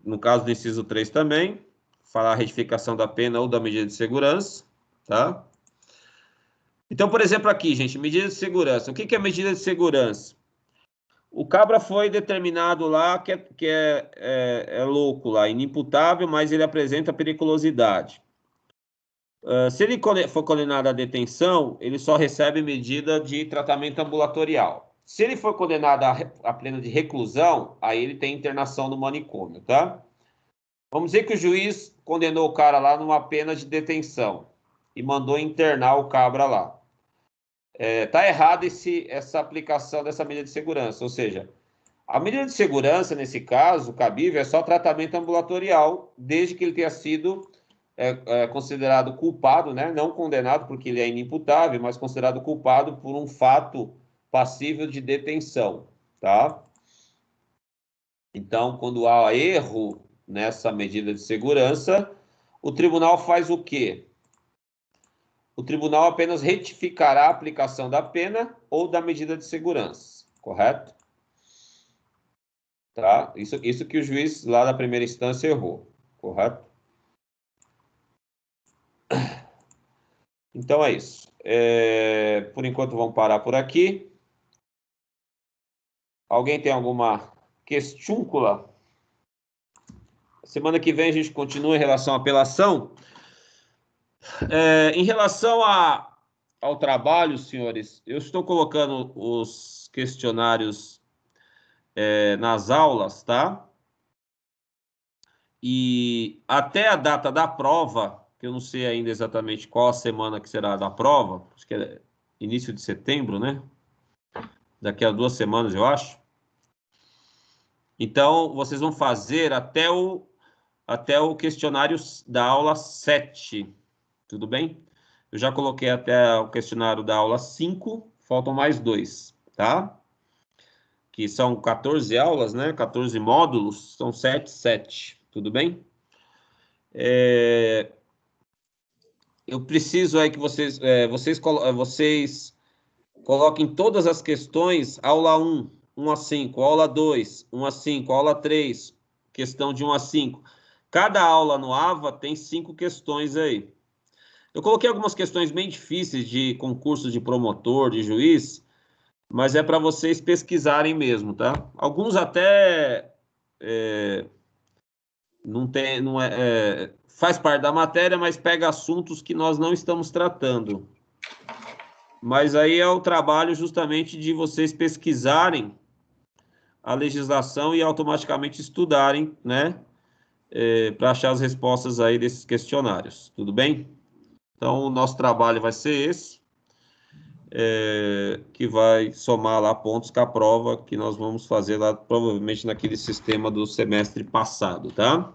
No caso do inciso 3 também, fará a retificação da pena ou da medida de segurança, tá? Então, por exemplo, aqui, gente, medida de segurança. O que é medida de segurança? O cabra foi determinado lá que é louco lá, inimputável, mas ele apresenta periculosidade. Se ele for condenado à detenção, ele só recebe medida de tratamento ambulatorial. Se ele for condenado à pena de reclusão, aí ele tem internação no manicômio, tá? Vamos dizer que o juiz condenou o cara lá numa pena de detenção e mandou internar o cabra lá. Tá errado essa aplicação dessa medida de segurança, ou seja, a medida de segurança, nesse caso, cabível, é só tratamento ambulatorial, desde que ele tenha sido considerado culpado, né? Não condenado porque ele é inimputável, mas considerado culpado por um fato passível de detenção, tá? Então, quando há erro nessa medida de segurança, o tribunal faz o quê? O tribunal apenas retificará a aplicação da pena ou da medida de segurança, correto? Tá? Isso que o juiz lá da primeira instância errou, correto? Então é isso. Por enquanto vamos parar por aqui. Alguém tem alguma questúncula? Semana que vem a gente continua em relação à apelação. Em relação ao trabalho, senhores, eu estou colocando os questionários nas aulas, tá? E até a data da prova, que eu não sei ainda exatamente qual a semana que será da prova, acho que é início de setembro, né? Daqui a 2 semanas, eu acho. Então, vocês vão fazer até o questionário da aula 7, tudo bem? Eu já coloquei até o questionário da aula 5, faltam mais 2, tá? Que são 14 aulas, né? 14 módulos, são 7, tudo bem? Eu preciso aí que vocês coloquem todas as questões, aula 1 a 5, aula 2, 1 a 5, aula 3, questão de 1 a 5. Cada aula no AVA tem 5 questões aí. Eu coloquei algumas questões bem difíceis de concurso de promotor, de juiz, mas é para vocês pesquisarem mesmo, tá? Alguns até faz parte da matéria, mas pega assuntos que nós não estamos tratando. Mas aí é o trabalho justamente de vocês pesquisarem a legislação e automaticamente estudarem, né? Para achar as respostas aí desses questionários, tudo bem? Então, o nosso trabalho vai ser esse, que vai somar lá pontos com a prova que nós vamos fazer lá, provavelmente naquele sistema do semestre passado, tá?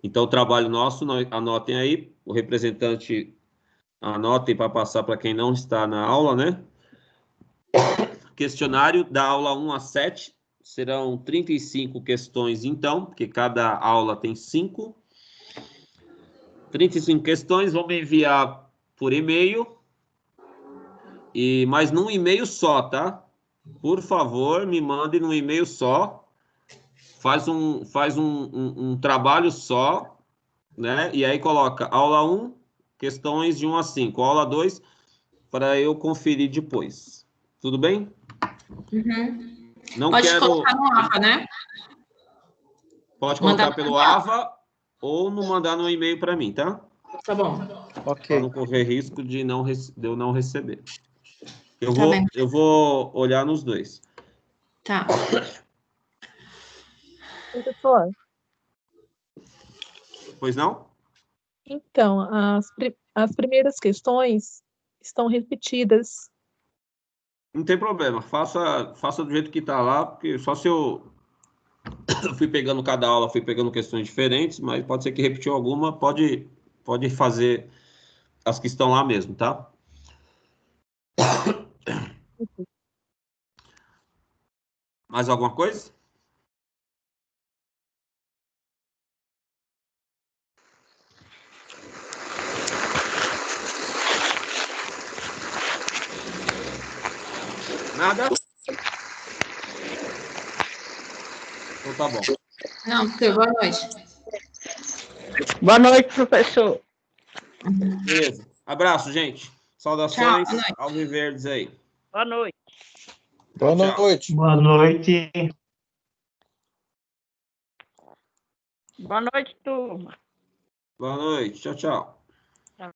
Então, o trabalho nosso, anotem aí, o representante anotem para passar para quem não está na aula, né? Questionário da aula 1 a 7, serão 35 questões, então, porque cada aula tem 5. 35 questões, vamos enviar por e-mail, mas num e-mail só, tá? Por favor, me mandem num e-mail só, faz um trabalho só, né? E aí coloca aula 1, questões de 1 a 5, aula 2, para eu conferir depois. Tudo bem? Uhum. Não Pode quero... colocar no AVA, né? Pode colocar pelo AVA ou mandar no e-mail para mim, tá? Tá bom. Ok. Para não correr risco de eu não receber. Bem. Eu vou olhar nos dois. Tá. Professor, Pois não? então, as primeiras questões estão repetidas. Não tem problema. Faça do jeito que está lá, porque só se eu fui pegando cada aula, fui pegando questões diferentes, mas pode ser que repetiu alguma, pode fazer as que estão lá mesmo, tá? Mais alguma coisa? Nada? Então tá bom. Não, professor, boa noite. Boa noite, professor. Beleza. Abraço, gente. Saudações Tchau, boa noite. aos verdes aí. Boa noite. Boa Tchau. noite. Boa noite. Boa noite, turma. Boa noite. Tchau, tchau.